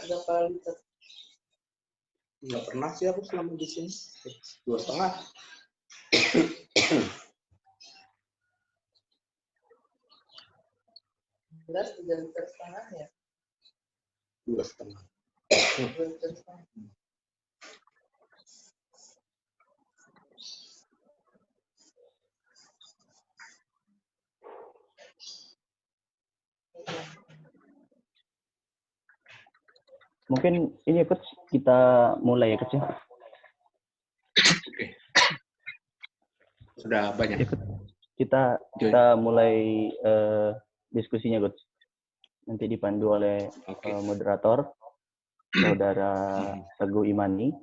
berapa liter? Nggak pernah sih aku selama di sini. 2,5. Belas 3,5 liter ya? 2,5. 2,5 liter. Mungkin ini Coach, kita mulai ya Coach ya. Oke. Sudah banyak. Kita mulai diskusinya Coach. Nanti dipandu oleh moderator Saudara Teguh Imani.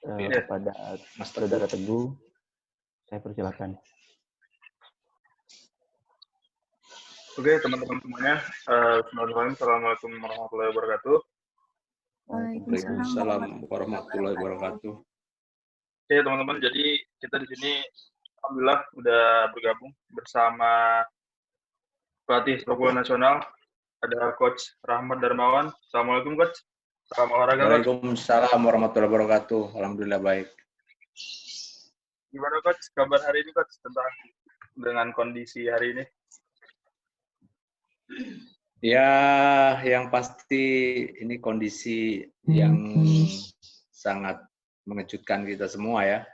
Kepada Saudara Teguh, saya persilakan. Oke, teman-teman semuanya. Assalamualaikum warahmatullahi wabarakatuh. Waalaikumsalam warahmatullahi wabarakatuh. Oke, teman-teman. Jadi kita di sini alhamdulillah udah bergabung bersama pelatih sepak bola nasional. Ada Coach Rahmat Darmawan. Assalamualaikum Coach. Salam olahraga. Waalaikumsalam warahmatullahi wabarakatuh. Alhamdulillah baik. Gimana Coach kabar hari ini Coach tentang dengan kondisi hari ini? Ya, yang pasti ini kondisi yang sangat mengejutkan kita semua ya.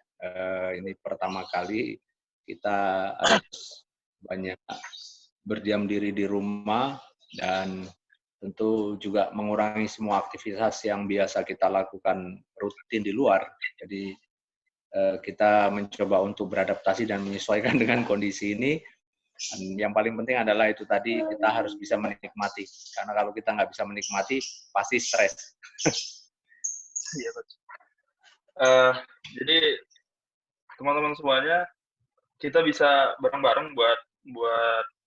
Ini pertama kali kita harus banyak berdiam diri di rumah dan tentu juga mengurangi semua aktivitas yang biasa kita lakukan rutin di luar. Jadi kita mencoba untuk beradaptasi dan menyesuaikan dengan kondisi ini. Dan yang paling penting adalah itu tadi, kita harus bisa menikmati. Karena kalau kita nggak bisa menikmati, pasti stres. Iya, Coach. Jadi teman-teman semuanya, kita bisa bareng-bareng buat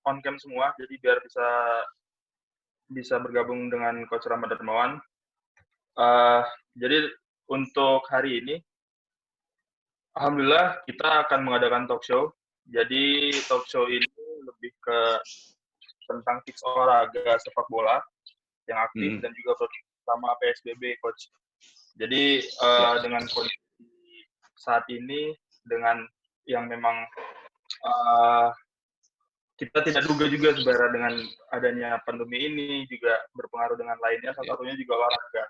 on cam semua. Jadi biar bisa bergabung dengan Coach Rahmat Darmawan. Jadi untuk hari ini, alhamdulillah kita akan mengadakan talk show. Jadi talk show ini lebih ke tentang tips olahraga sepak bola yang aktif dan juga bersama PSBB Coach. Jadi dengan kondisi saat ini dengan yang memang kita tidak duga juga sebenarnya dengan adanya pandemi ini juga berpengaruh dengan lainnya, salah satunya juga olahraga.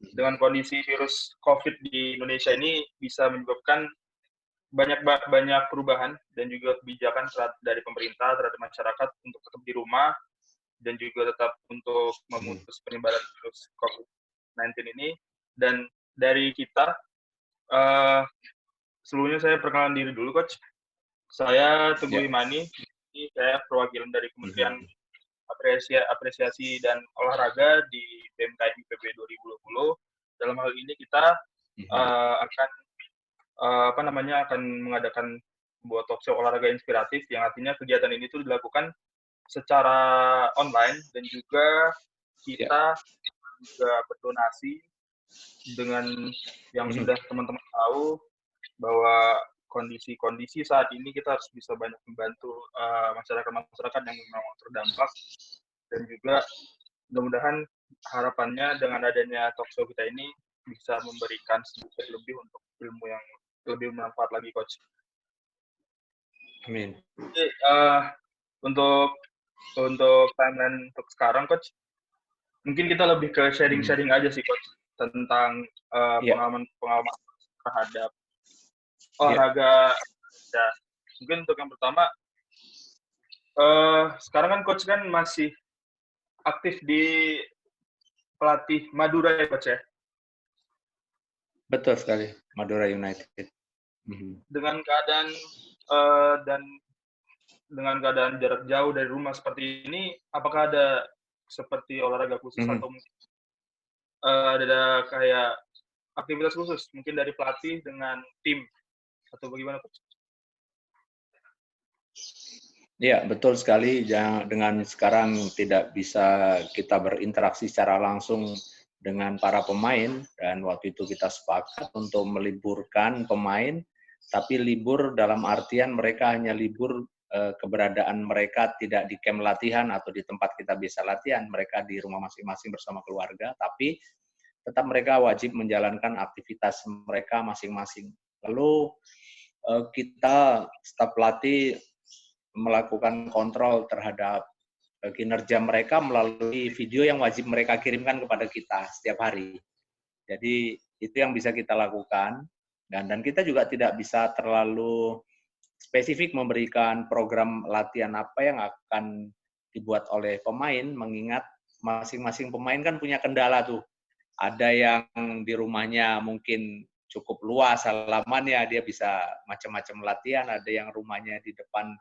Dengan kondisi virus COVID di Indonesia ini bisa menyebabkan banyak perubahan dan juga kebijakan dari pemerintah terhadap masyarakat untuk tetap di rumah dan juga tetap untuk memutus penyebaran virus COVID-19 ini. Dan dari kita, sebelumnya saya perkenalan diri dulu, Coach. Saya Teguh Imani, saya perwakilan dari Kementerian Apresiasi dan Olahraga di BMKM IPB 2020. Dalam hal ini kita akan mengadakan sebuah talk show olahraga inspiratif yang artinya kegiatan ini tuh dilakukan secara online dan juga kita juga berdonasi dengan yang sudah teman-teman tahu bahwa kondisi saat ini kita harus bisa banyak membantu masyarakat yang memang terdampak dan juga mudah-mudahan harapannya dengan adanya talk show kita ini bisa memberikan sedikit lebih untuk ilmu yang lebih bermanfaat lagi, Coach. Amin. Jadi, untuk timeline untuk sekarang, Coach, mungkin kita lebih ke sharing-sharing aja sih, Coach, tentang pengalaman terhadap olahraga. Ya. Mungkin untuk yang pertama, sekarang kan Coach kan masih aktif di pelatih Madura ya, Coach ya? Betul sekali, Madura United. Dengan keadaan dengan keadaan jarak jauh dari rumah seperti ini, apakah ada seperti olahraga khusus atau mungkin ada kayak aktivitas khusus mungkin dari pelatih dengan tim atau bagaimana, Coach? Ya, betul sekali. Dengan sekarang tidak bisa kita berinteraksi secara langsung dengan para pemain, dan waktu itu kita sepakat untuk meliburkan pemain, tapi libur dalam artian mereka hanya libur keberadaan mereka tidak di camp latihan atau di tempat kita bisa latihan, mereka di rumah masing-masing bersama keluarga, tapi tetap mereka wajib menjalankan aktivitas mereka masing-masing. Lalu kita staf pelatih melakukan kontrol terhadap kinerja mereka melalui video yang wajib mereka kirimkan kepada kita setiap hari. Jadi itu yang bisa kita lakukan, dan kita juga tidak bisa terlalu spesifik memberikan program latihan apa yang akan dibuat oleh pemain, mengingat masing-masing pemain kan punya kendala tuh. Ada yang di rumahnya mungkin cukup luas halamannya, dia bisa macam-macam latihan, ada yang rumahnya di depan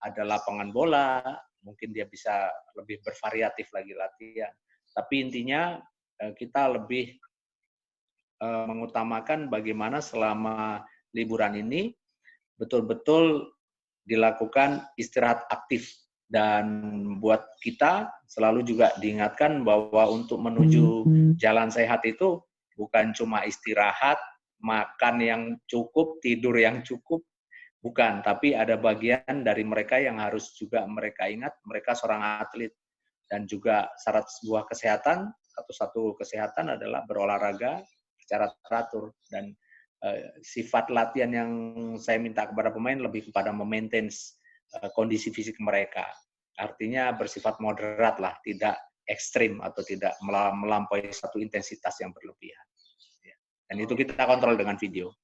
ada lapangan bola, mungkin dia bisa lebih bervariatif lagi latihan. Tapi intinya kita lebih mengutamakan bagaimana selama liburan ini betul-betul dilakukan istirahat aktif. Dan buat kita selalu juga diingatkan bahwa untuk menuju jalan sehat itu bukan cuma istirahat, makan yang cukup, tidur yang cukup, bukan. Tapi ada bagian dari mereka yang harus juga mereka ingat, mereka seorang atlet. Dan juga syarat sebuah kesehatan, atau satu kesehatan adalah berolahraga secara teratur. Dan sifat latihan yang saya minta kepada pemain lebih kepada memaintain kondisi fisik mereka. Artinya bersifat moderat lah, tidak ekstrim atau tidak melampaui satu intensitas yang berlebihan. Dan itu kita kontrol dengan video.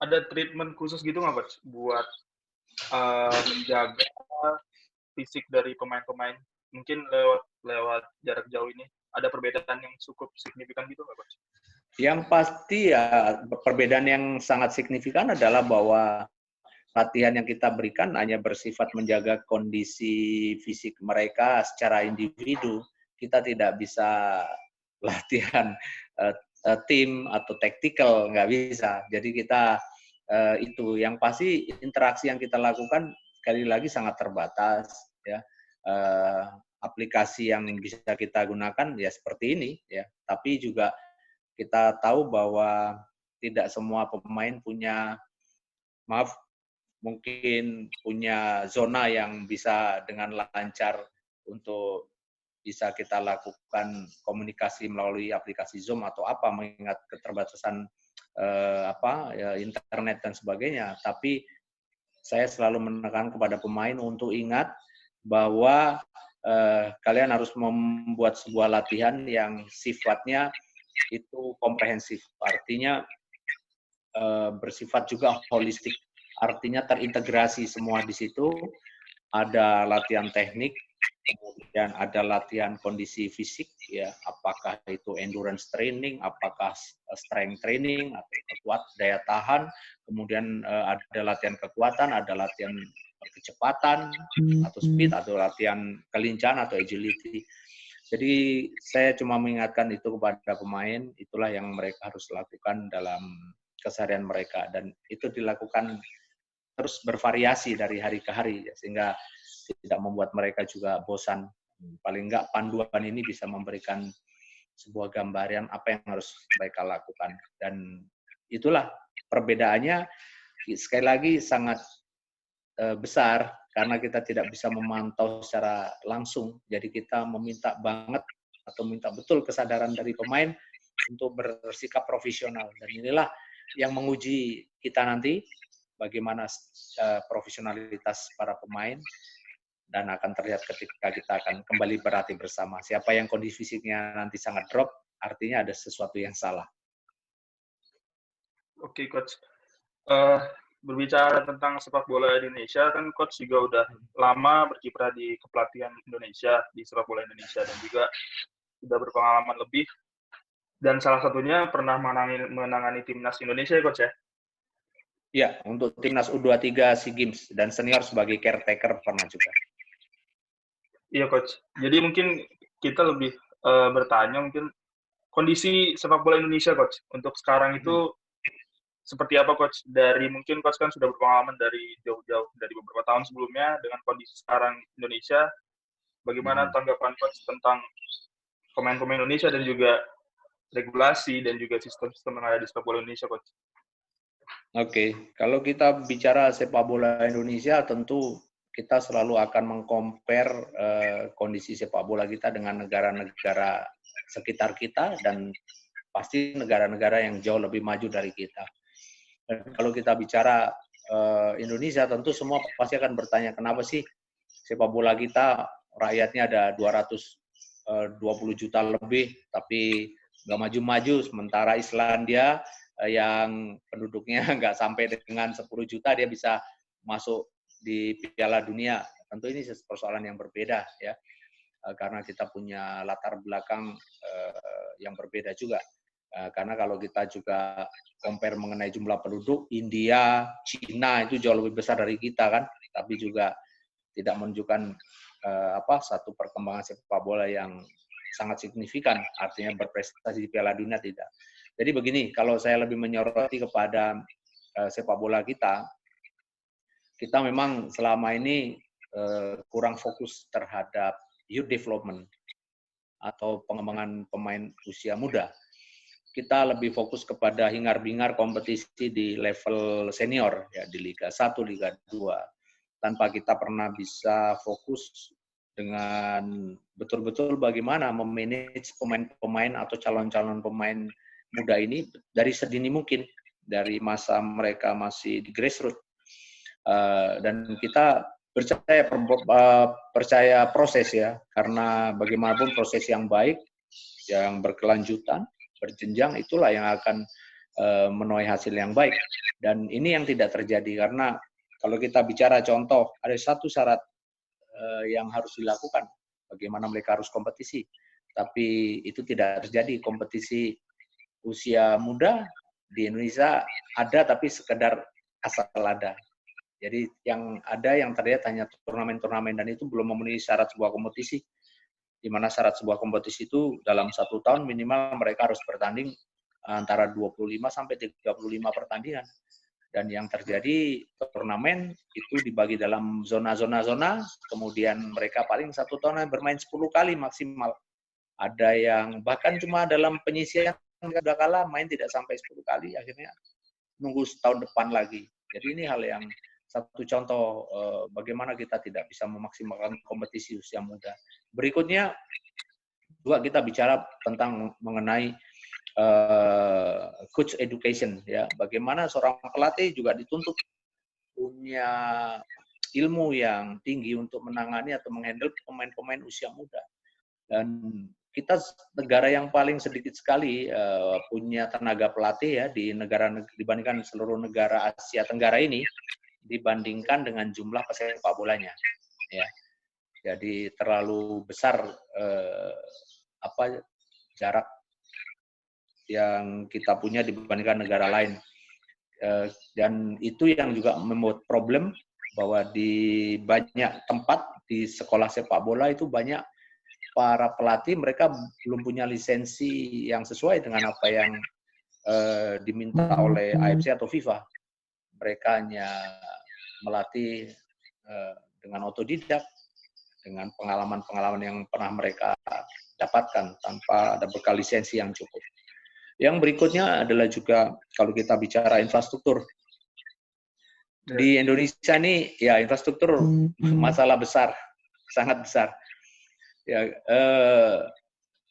Ada treatment khusus gitu nggak, Coach, buat menjaga fisik dari pemain-pemain? Mungkin lewat jarak jauh ini ada perbedaan yang cukup signifikan gitu nggak, Coach? Yang pasti ya perbedaan yang sangat signifikan adalah bahwa latihan yang kita berikan hanya bersifat menjaga kondisi fisik mereka secara individu. Kita tidak bisa latihan tim atau tactical, nggak bisa. Jadi kita itu yang pasti interaksi yang kita lakukan sekali lagi sangat terbatas. Ya, aplikasi yang bisa kita gunakan ya seperti ini. Ya, tapi juga kita tahu bahwa tidak semua pemain mungkin punya zona yang bisa dengan lancar untuk bisa kita lakukan komunikasi melalui aplikasi Zoom atau apa, mengingat keterbatasan internet dan sebagainya. Tapi saya selalu menekan kepada pemain untuk ingat bahwa kalian harus membuat sebuah latihan yang sifatnya itu komprehensif, artinya bersifat juga holistik, artinya terintegrasi semua di situ. Ada latihan teknik, kemudian ada latihan kondisi fisik, ya, apakah itu endurance training, apakah strength training, atau daya tahan, kemudian ada latihan kekuatan, ada latihan kecepatan atau speed, atau latihan kelincahan atau agility. Jadi saya cuma mengingatkan itu kepada pemain, itulah yang mereka harus lakukan dalam keseharian mereka, dan itu dilakukan terus bervariasi dari hari ke hari, sehingga tidak membuat mereka juga bosan. Paling enggak panduan ini bisa memberikan sebuah gambaran apa yang harus mereka lakukan. Dan itulah perbedaannya, sekali lagi sangat besar, karena kita tidak bisa memantau secara langsung. Jadi kita meminta banget atau minta betul kesadaran dari pemain untuk bersikap profesional. Dan inilah yang menguji kita nanti, bagaimana profesionalitas para pemain, dan akan terlihat ketika kita akan kembali berlatih bersama. Siapa yang kondisi fisiknya nanti sangat drop, artinya ada sesuatu yang salah. Oke, Coach. Berbicara tentang sepak bola di Indonesia, kan Coach juga udah lama berkiprah di kepelatihan Indonesia, di sepak bola Indonesia, dan juga sudah berpengalaman lebih. Dan salah satunya pernah menangani timnas Indonesia, ya, Coach, ya? Ya, untuk timnas U23 SEA Games, dan senior sebagai caretaker pernah juga. Iya, Coach. Jadi mungkin kita lebih bertanya, mungkin kondisi sepak bola Indonesia, Coach, untuk sekarang itu seperti apa, Coach? Dari mungkin Coach kan sudah berpengalaman dari jauh-jauh, dari beberapa tahun sebelumnya, dengan kondisi sekarang Indonesia, bagaimana tanggapan Coach tentang pemain-pemain Indonesia dan juga regulasi dan juga sistem-sistem yang ada di sepak bola Indonesia, Coach? Oke, kalau kita bicara sepak bola Indonesia, tentu kita selalu akan meng-compare kondisi sepak bola kita dengan negara-negara sekitar kita dan pasti negara-negara yang jauh lebih maju dari kita. Dan kalau kita bicara Indonesia, tentu semua pasti akan bertanya, kenapa sih sepak bola kita rakyatnya ada 220 juta lebih, tapi nggak maju-maju, sementara Islandia yang penduduknya nggak sampai dengan 10 juta, dia bisa masuk di Piala Dunia. Tentu ini persoalan yang berbeda ya, karena kita punya latar belakang yang berbeda juga. Karena kalau kita juga compare mengenai jumlah penduduk, India, Cina itu jauh lebih besar dari kita kan, tapi juga tidak menunjukkan satu perkembangan sepak bola yang sangat signifikan, artinya berprestasi di Piala Dunia tidak. Jadi begini, kalau saya lebih menyoroti kepada sepak bola kita memang selama ini kurang fokus terhadap youth development atau pengembangan pemain usia muda. Kita lebih fokus kepada hingar-bingar kompetisi di level senior, ya di Liga 1, Liga 2, tanpa kita pernah bisa fokus dengan betul-betul bagaimana memanage pemain-pemain atau calon-calon pemain muda ini dari sedini mungkin, dari masa mereka masih di grassroots. Dan kita percaya proses ya, karena bagaimanapun proses yang baik, yang berkelanjutan, berjenjang, itulah yang akan menuai hasil yang baik. Dan ini yang tidak terjadi, karena kalau kita bicara contoh, ada satu syarat yang harus dilakukan, bagaimana mereka harus kompetisi. Tapi itu tidak terjadi. Kompetisi usia muda di Indonesia ada, tapi sekedar asal ada. Jadi yang ada, yang terlihat hanya turnamen-turnamen, dan itu belum memenuhi syarat sebuah kompetisi. Di mana syarat sebuah kompetisi itu dalam 1 tahun minimal mereka harus bertanding antara 25 sampai 35 pertandingan. Dan yang terjadi, turnamen itu dibagi dalam zona-zona, kemudian mereka paling 1 tahun bermain 10 kali maksimal. Ada yang bahkan cuma dalam penyisian sudah kalah, main tidak sampai 10 kali, akhirnya nunggu setahun depan lagi. Jadi ini hal yang satu contoh bagaimana kita tidak bisa memaksimalkan kompetisi usia muda. Berikutnya juga kita bicara tentang mengenai coach education ya, bagaimana seorang pelatih juga dituntut punya ilmu yang tinggi untuk menangani atau menghandle pemain-pemain usia muda. Dan kita negara yang paling sedikit sekali punya tenaga pelatih ya di dibandingkan seluruh negara Asia Tenggara ini, dibandingkan dengan jumlah pesepak bolanya ya. Jadi terlalu besar jarak yang kita punya dibandingkan negara lain. Dan itu yang juga membuat problem, bahwa di banyak tempat di sekolah sepak bola itu banyak para pelatih mereka belum punya lisensi yang sesuai dengan apa yang diminta oleh AFC atau FIFA. Mereka hanya melatih dengan otodidak, dengan pengalaman-pengalaman yang pernah mereka dapatkan tanpa ada bekal lisensi yang cukup. Yang berikutnya adalah juga kalau kita bicara infrastruktur. Di Indonesia ini ya infrastruktur masalah besar, sangat besar. Ya,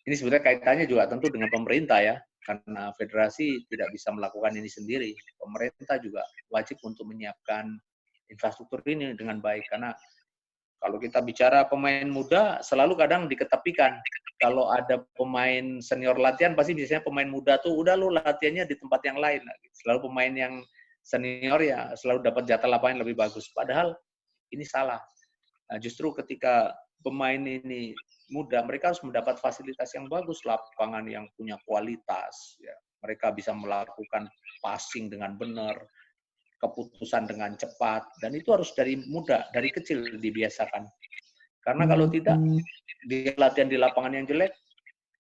ini sebenarnya kaitannya juga tentu dengan pemerintah ya, karena federasi tidak bisa melakukan ini sendiri. Pemerintah juga wajib untuk menyiapkan infrastruktur ini dengan baik, karena kalau kita bicara pemain muda selalu kadang diketepikan. Kalau ada pemain senior latihan, pasti biasanya pemain muda tuh udah lu latihannya di tempat yang lain. Selalu pemain yang senior ya selalu dapat jatah lapangan lebih bagus. Padahal ini salah. Nah, justru ketika pemain ini muda, mereka harus mendapat fasilitas yang bagus, lapangan yang punya kualitas. Ya. Mereka bisa melakukan passing dengan benar, keputusan dengan cepat, dan itu harus dari muda, dari kecil dibiasakan. Karena kalau tidak, dia latihan di lapangan yang jelek,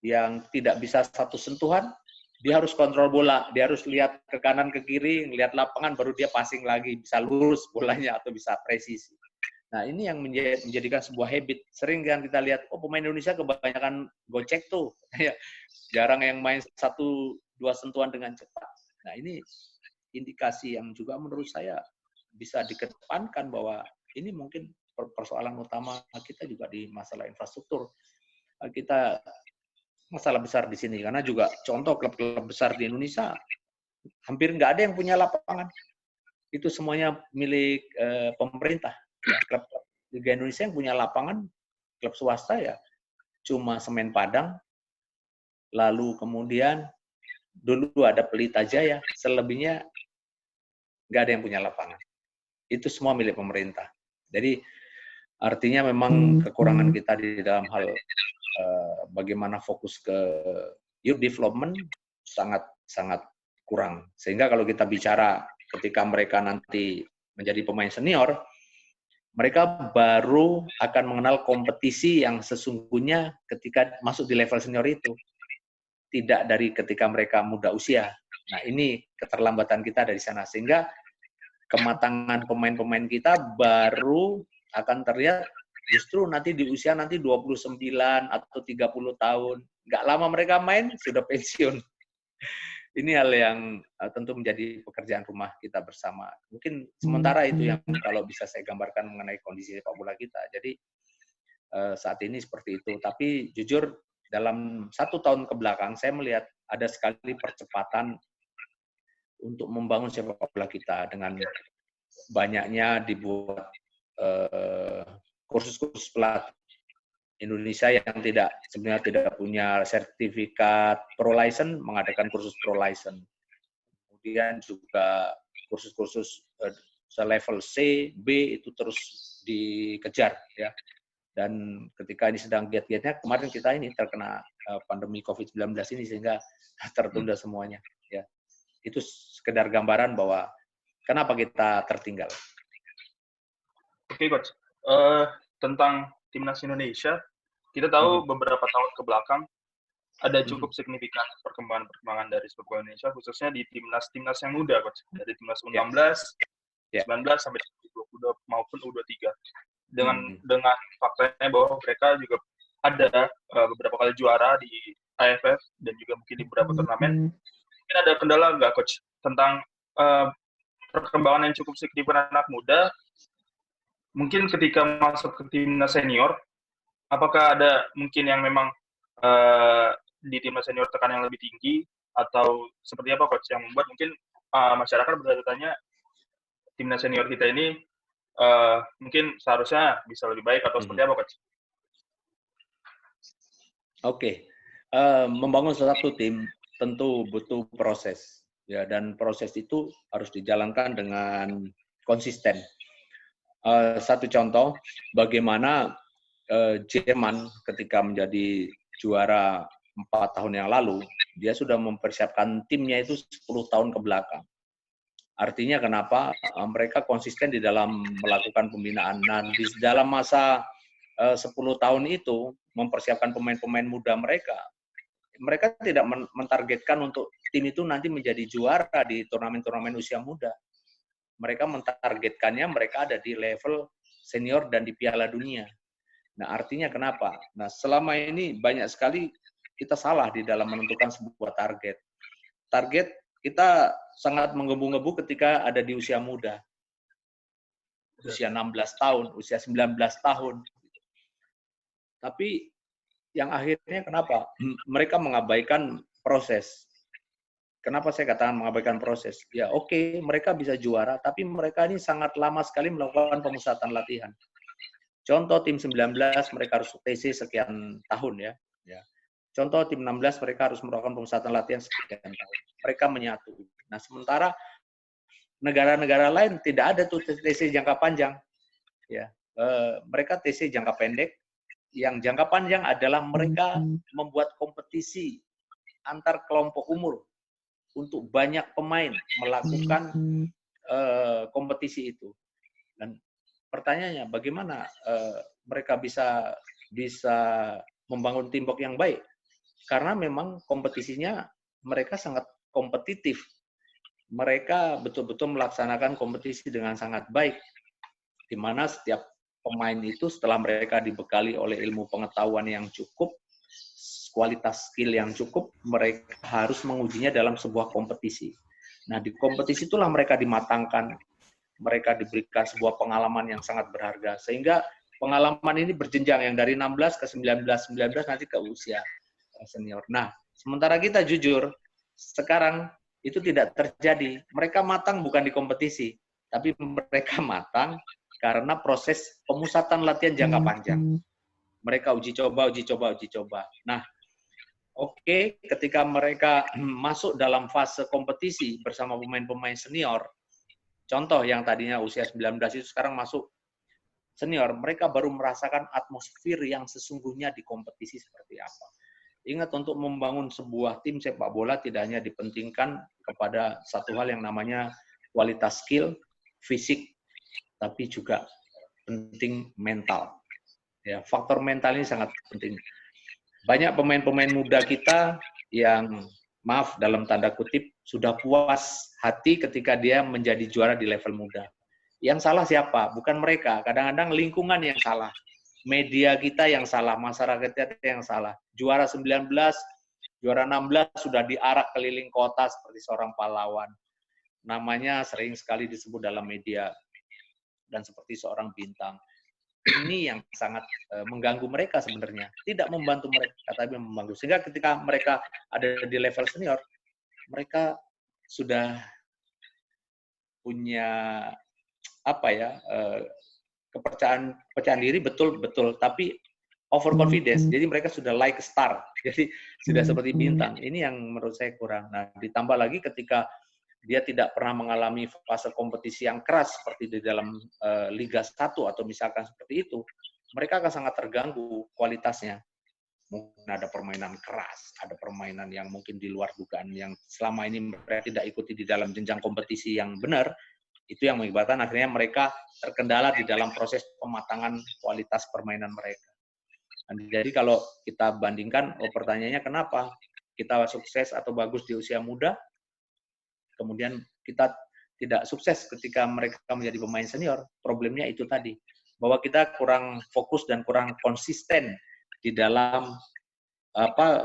yang tidak bisa satu sentuhan, dia harus kontrol bola, dia harus lihat ke kanan ke kiri, lihat lapangan, baru dia passing lagi, bisa lurus bolanya atau bisa presisi. Nah ini yang menjadikan sebuah habit. Sering kan kita lihat, oh pemain Indonesia kebanyakan gocek tuh, jarang yang main 1-2 sentuhan dengan cepat. Nah ini indikasi yang juga menurut saya bisa dikedepankan bahwa ini mungkin persoalan utama kita juga di masalah infrastruktur. Kita masalah besar di sini karena juga contoh klub-klub besar di Indonesia hampir nggak ada yang punya lapangan. Itu semuanya milik pemerintah. Ya, klub-klub Liga Indonesia yang punya lapangan, klub swasta ya cuma Semen Padang, lalu kemudian dulu ada Pelita Jaya, selebihnya nggak ada yang punya lapangan. Itu semua milik pemerintah. Jadi artinya memang kekurangan kita di dalam hal bagaimana fokus ke youth development sangat kurang. Sehingga kalau kita bicara ketika mereka nanti menjadi pemain senior, mereka baru akan mengenal kompetisi yang sesungguhnya ketika masuk di level senior itu. Tidak dari ketika mereka muda usia. Nah, ini keterlambatan kita dari sana. Sehingga kematangan pemain-pemain kita baru akan terlihat justru nanti di usia nanti 29 atau 30 tahun. Nggak lama mereka main, sudah pensiun. Ini hal yang tentu menjadi pekerjaan rumah kita bersama. Mungkin sementara itu yang kalau bisa saya gambarkan mengenai kondisi sepak bola kita. Jadi saat ini seperti itu. Tapi jujur dalam 1 tahun ke belakang saya melihat ada sekali percepatan untuk membangun sepak bola kita dengan banyaknya dibuat kursus-kursus pelatih Indonesia yang sebenarnya tidak punya sertifikat pro license mengadakan kursus pro license. Kemudian juga kursus-kursus selevel C, B itu terus dikejar ya. Dan ketika ini sedang giat-giatnya, kemarin kita ini terkena pandemi COVID-19 ini sehingga tertunda semuanya ya. Itu sekedar gambaran bahwa kenapa kita tertinggal. Oke, Coach. Tentang Timnas Indonesia, kita tahu beberapa tahun ke belakang ada cukup signifikan perkembangan dari sepak bola Indonesia, khususnya di timnas yang muda, Coach. Dari timnas U16, 19 sampai 20 maupun U23. Dengan faktanya bahwa mereka juga ada beberapa kali juara di AFF dan juga mungkin di beberapa turnamen. Mungkin ada kendala nggak, Coach, tentang perkembangan yang cukup signifikan anak muda? Mungkin ketika masuk ke timnas senior, apakah ada mungkin yang memang di timnas senior tekanan yang lebih tinggi atau seperti apa, Coach, yang membuat mungkin masyarakat bertanya timnas senior kita ini mungkin seharusnya bisa lebih baik atau seperti apa, Coach? Oke, membangun satu tim tentu butuh proses ya, dan proses itu harus dijalankan dengan konsisten. Satu contoh bagaimana Jerman ketika menjadi juara 4 tahun yang lalu, dia sudah mempersiapkan timnya itu 10 tahun ke belakang. Artinya kenapa? Mereka konsisten di dalam melakukan pembinaan. Nah, di dalam masa 10 tahun itu, mempersiapkan pemain-pemain muda mereka tidak mentargetkan untuk tim itu nanti menjadi juara di turnamen-turnamen usia muda. Mereka mentargetkannya mereka ada di level senior dan di Piala Dunia. Nah, artinya kenapa? Nah, selama ini banyak sekali kita salah di dalam menentukan sebuah target. Target kita sangat menggebu-gebu ketika ada di usia muda. Usia 16 tahun, usia 19 tahun. Tapi yang akhirnya kenapa? Mereka mengabaikan proses. Kenapa saya katakan mengabaikan proses? Ya oke, mereka bisa juara, tapi mereka ini sangat lama sekali melakukan pemusatan latihan. Contoh tim 19 mereka harus TC sekian tahun ya. Contoh tim 16 mereka harus melakukan pemusatan latihan sekian tahun. Mereka menyatu. Nah, sementara negara-negara lain tidak ada tuh TC jangka panjang. Ya, mereka TC jangka pendek. Yang jangka panjang adalah mereka membuat kompetisi antar kelompok umur untuk banyak pemain melakukan kompetisi itu. Dan pertanyaannya, bagaimana mereka bisa membangun teamwork yang baik? Karena memang kompetisinya mereka sangat kompetitif. Mereka betul-betul melaksanakan kompetisi dengan sangat baik, di mana setiap pemain itu setelah mereka dibekali oleh ilmu pengetahuan yang cukup, kualitas skill yang cukup, mereka harus mengujinya dalam sebuah kompetisi. Nah, di kompetisi itulah mereka dimatangkan, mereka diberikan sebuah pengalaman yang sangat berharga, sehingga pengalaman ini berjenjang yang dari 16 ke 19, 19 nanti ke usia senior. Nah, sementara kita jujur, sekarang itu tidak terjadi. Mereka matang bukan di kompetisi, tapi mereka matang karena proses pemusatan latihan jangka panjang. Mereka uji coba, uji coba, uji coba. Nah, oke, ketika mereka masuk dalam fase kompetisi bersama pemain-pemain senior, contoh yang tadinya usia 19 itu sekarang masuk senior, mereka baru merasakan atmosfer yang sesungguhnya di kompetisi seperti apa. Ingat, untuk membangun sebuah tim sepak bola tidak hanya dipentingkan kepada satu hal yang namanya kualitas skill, fisik, tapi juga penting mental. Ya, faktor mental ini sangat penting. Banyak pemain-pemain muda kita yang, maaf dalam tanda kutip, sudah puas hati ketika dia menjadi juara di level muda. Yang salah siapa? Bukan mereka. Kadang-kadang lingkungan yang salah. Media kita yang salah, masyarakat kita yang salah. Juara 19, juara 16 sudah diarak keliling kota seperti seorang pahlawan. Namanya sering sekali disebut dalam media dan seperti seorang bintang. Ini yang sangat mengganggu mereka sebenarnya. Tidak membantu mereka, tapi membantu. Sehingga ketika mereka ada di level senior, mereka sudah punya kepercayaan diri betul, tapi overconfidence. Jadi mereka sudah like star. Jadi sudah seperti bintang. Ini yang menurut saya kurang. Nah, ditambah lagi ketika dia tidak pernah mengalami fase kompetisi yang keras seperti di dalam Liga 1 atau misalkan seperti itu, mereka akan sangat terganggu kualitasnya. Mungkin ada permainan keras, ada permainan yang mungkin di luar dugaan yang selama ini mereka tidak ikuti di dalam jenjang kompetisi yang benar. Itu yang mengakibatkan akhirnya mereka terkendala di dalam proses pematangan kualitas permainan mereka. Jadi kalau kita bandingkan, pertanyaannya kenapa kita sukses atau bagus di usia muda, kemudian kita tidak sukses ketika mereka menjadi pemain senior, problemnya itu tadi, bahwa kita kurang fokus dan kurang konsisten di dalam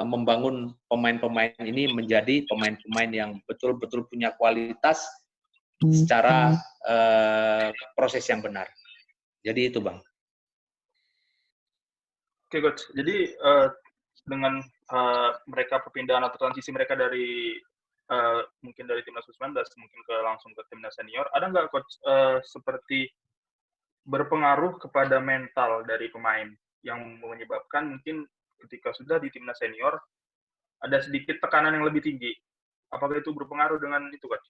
membangun pemain-pemain ini menjadi pemain-pemain yang betul-betul punya kualitas secara proses yang benar. Jadi itu, Bang. Oke, Coach. Jadi dengan mereka perpindahan atau transisi mereka dari mungkin dari timnas U19 mungkin langsung ke timnas senior, ada nggak, Coach, seperti berpengaruh kepada mental dari pemain yang menyebabkan mungkin ketika sudah di timnas senior ada sedikit tekanan yang lebih tinggi? Apakah itu berpengaruh dengan itu, Coach?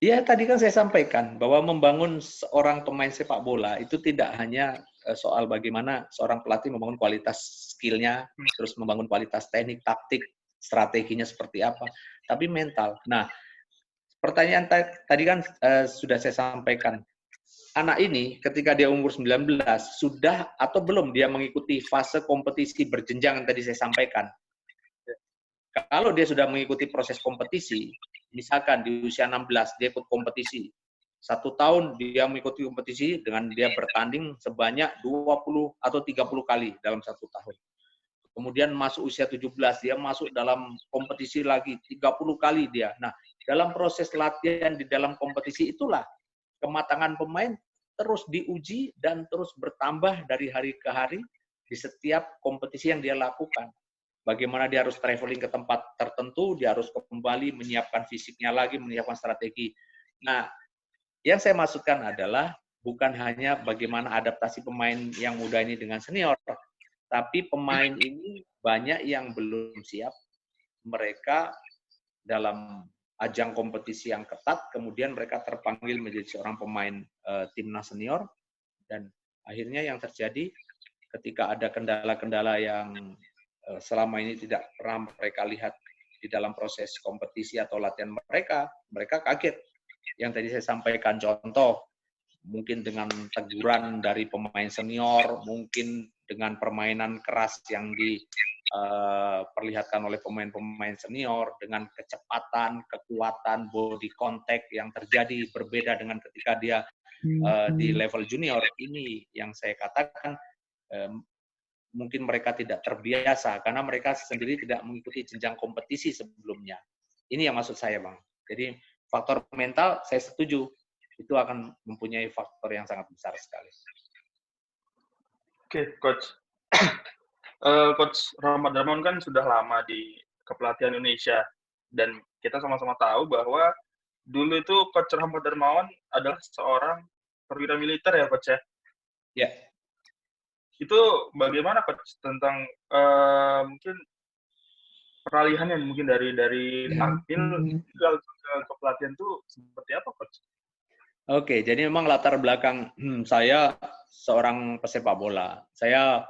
Ya, tadi kan saya sampaikan bahwa membangun seorang pemain sepak bola itu tidak hanya soal bagaimana seorang pelatih membangun kualitas skill-nya, terus membangun kualitas teknik, taktik, strateginya seperti apa, tapi mental. Nah, pertanyaan tadi kan sudah saya sampaikan. Anak ini ketika dia umur 19, sudah atau belum dia mengikuti fase kompetisi berjenjang yang tadi saya sampaikan. Kalau dia sudah mengikuti proses kompetisi, misalkan di usia 16 dia ikut kompetisi, 1 tahun dia mengikuti kompetisi dengan dia bertanding sebanyak 20 atau 30 kali dalam 1 tahun. Kemudian masuk usia 17, dia masuk dalam kompetisi lagi 30 kali dia. Nah, dalam proses latihan di dalam kompetisi itulah kematangan pemain terus diuji dan terus bertambah dari hari ke hari di setiap kompetisi yang dia lakukan. Bagaimana dia harus traveling ke tempat tertentu, dia harus kembali menyiapkan fisiknya lagi, menyiapkan strategi. Nah, yang saya maksudkan adalah bukan hanya bagaimana adaptasi pemain yang muda ini dengan senior, tapi pemain ini banyak yang belum siap. Mereka dalam ajang kompetisi yang ketat, kemudian mereka terpanggil menjadi seorang pemain timnas senior, dan akhirnya yang terjadi ketika ada kendala-kendala yang selama ini tidak pernah mereka lihat di dalam proses kompetisi atau latihan mereka kaget. Yang tadi saya sampaikan contoh, mungkin dengan teguran dari pemain senior, mungkin dengan permainan keras yang diperlihatkan oleh pemain-pemain senior, dengan kecepatan, kekuatan, body contact yang terjadi berbeda dengan ketika dia di level junior. Ini yang saya katakan mungkin mereka tidak terbiasa karena mereka sendiri tidak mengikuti jenjang kompetisi sebelumnya. Ini yang maksud saya, Bang. Jadi faktor mental saya setuju, itu akan mempunyai faktor yang sangat besar sekali. Oke, Coach. Coach Rahmat Darmawan kan sudah lama di kepelatihan Indonesia, dan kita sama-sama tahu bahwa dulu itu Coach Rahmat Darmawan adalah seorang perwira militer ya, Coach ya? Ya. Itu bagaimana, Coach, tentang mungkin peralihannya mungkin dari akmil ke kepelatihan itu seperti apa, Coach? Oke, jadi memang latar belakang saya seorang pesepak bola. Saya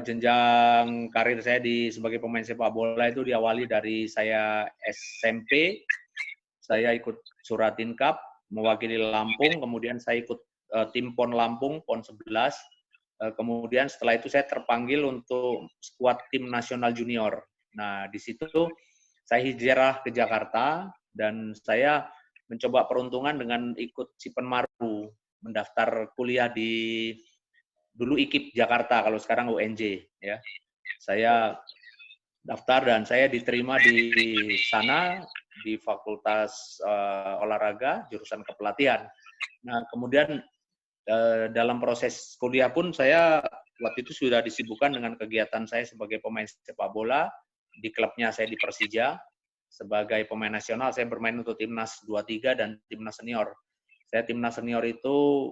jenjang karir saya sebagai pemain sepak bola itu diawali dari saya SMP. Saya ikut Suratin Cup mewakili Lampung, kemudian saya ikut tim PON Lampung, PON 11. Kemudian setelah itu saya terpanggil untuk skuad tim nasional junior. Nah, di situ saya hijrah ke Jakarta dan saya mencoba peruntungan dengan ikut Sipenmaru, mendaftar kuliah di dulu IKIP Jakarta, kalau sekarang UNJ ya. Saya daftar dan saya diterima di sana di Fakultas Olahraga jurusan kepelatihan. Nah, kemudian dalam proses kuliah pun saya waktu itu sudah disibukkan dengan kegiatan saya sebagai pemain sepak bola. Di klubnya saya di Persija. Sebagai pemain nasional, saya bermain untuk Timnas 23 dan Timnas Senior. Saya Timnas Senior itu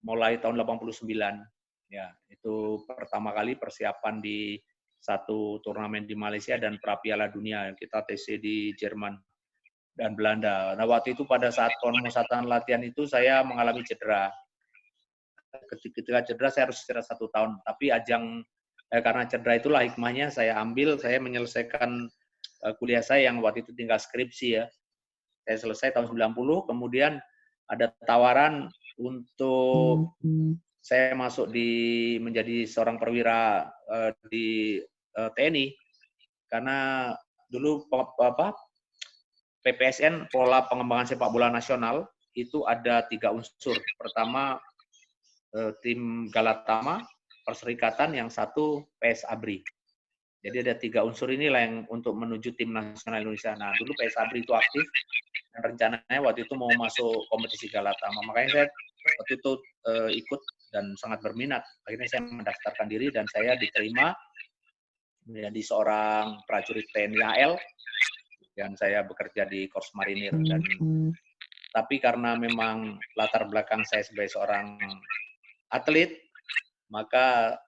mulai tahun 89. Ya, itu pertama kali persiapan di satu turnamen di Malaysia dan Piala Dunia. Kita TC di Jerman dan Belanda. Nah, waktu itu pada saat pemusatan latihan itu saya mengalami cedera. Ketika cedera saya harus istirahat 1 tahun. Tapi karena cedera itulah hikmahnya saya menyelesaikan kuliah saya yang waktu itu tinggal skripsi ya. Saya selesai tahun 90, kemudian ada tawaran untuk saya masuk menjadi seorang perwira di TNI karena dulu PPSN pola pengembangan sepak bola nasional itu ada 3 unsur. Pertama tim Galatama, Perserikatan, yang satu PS Abri. Jadi ada 3 unsur inilah yang untuk menuju tim nasional Indonesia. Nah, dulu PS Abri itu aktif dan rencananya waktu itu mau masuk kompetisi Galatama. Makanya saya waktu itu ikut dan sangat berminat. Akhirnya saya mendaftarkan diri dan saya diterima menjadi seorang prajurit TNI AL dan saya bekerja di Korps Marinir. Tapi karena memang latar belakang saya sebagai seorang atlet, maka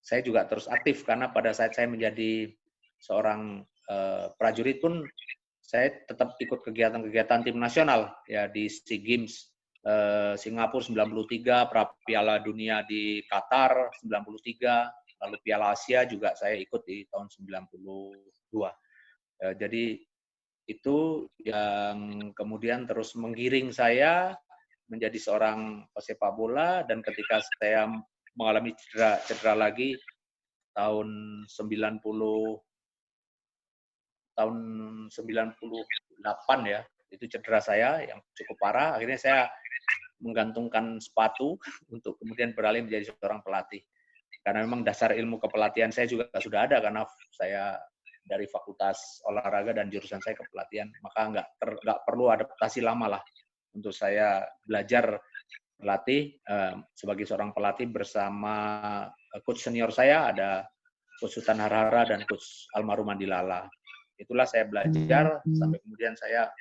saya juga terus aktif karena pada saat saya menjadi seorang prajurit pun saya tetap ikut kegiatan-kegiatan tim nasional ya di SEA Games Singapura 93, Piala Dunia di Qatar 93, lalu Piala Asia juga saya ikut di tahun 92. Jadi itu yang kemudian terus menggiring saya menjadi seorang pesepak bola, dan ketika saya mengalami cedera lagi tahun 98 ya, itu cedera saya yang cukup parah. Akhirnya saya menggantungkan sepatu untuk kemudian beralih menjadi seorang pelatih. Karena memang dasar ilmu kepelatihan saya juga sudah ada karena saya dari Fakultas Olahraga dan jurusan saya kepelatihan, maka nggak perlu adaptasi lama lah untuk saya belajar pelatih sebagai seorang pelatih bersama coach senior saya, ada Coach Sultan Harhara dan Coach almarhum Andi Lala. Itulah saya belajar sampai kemudian saya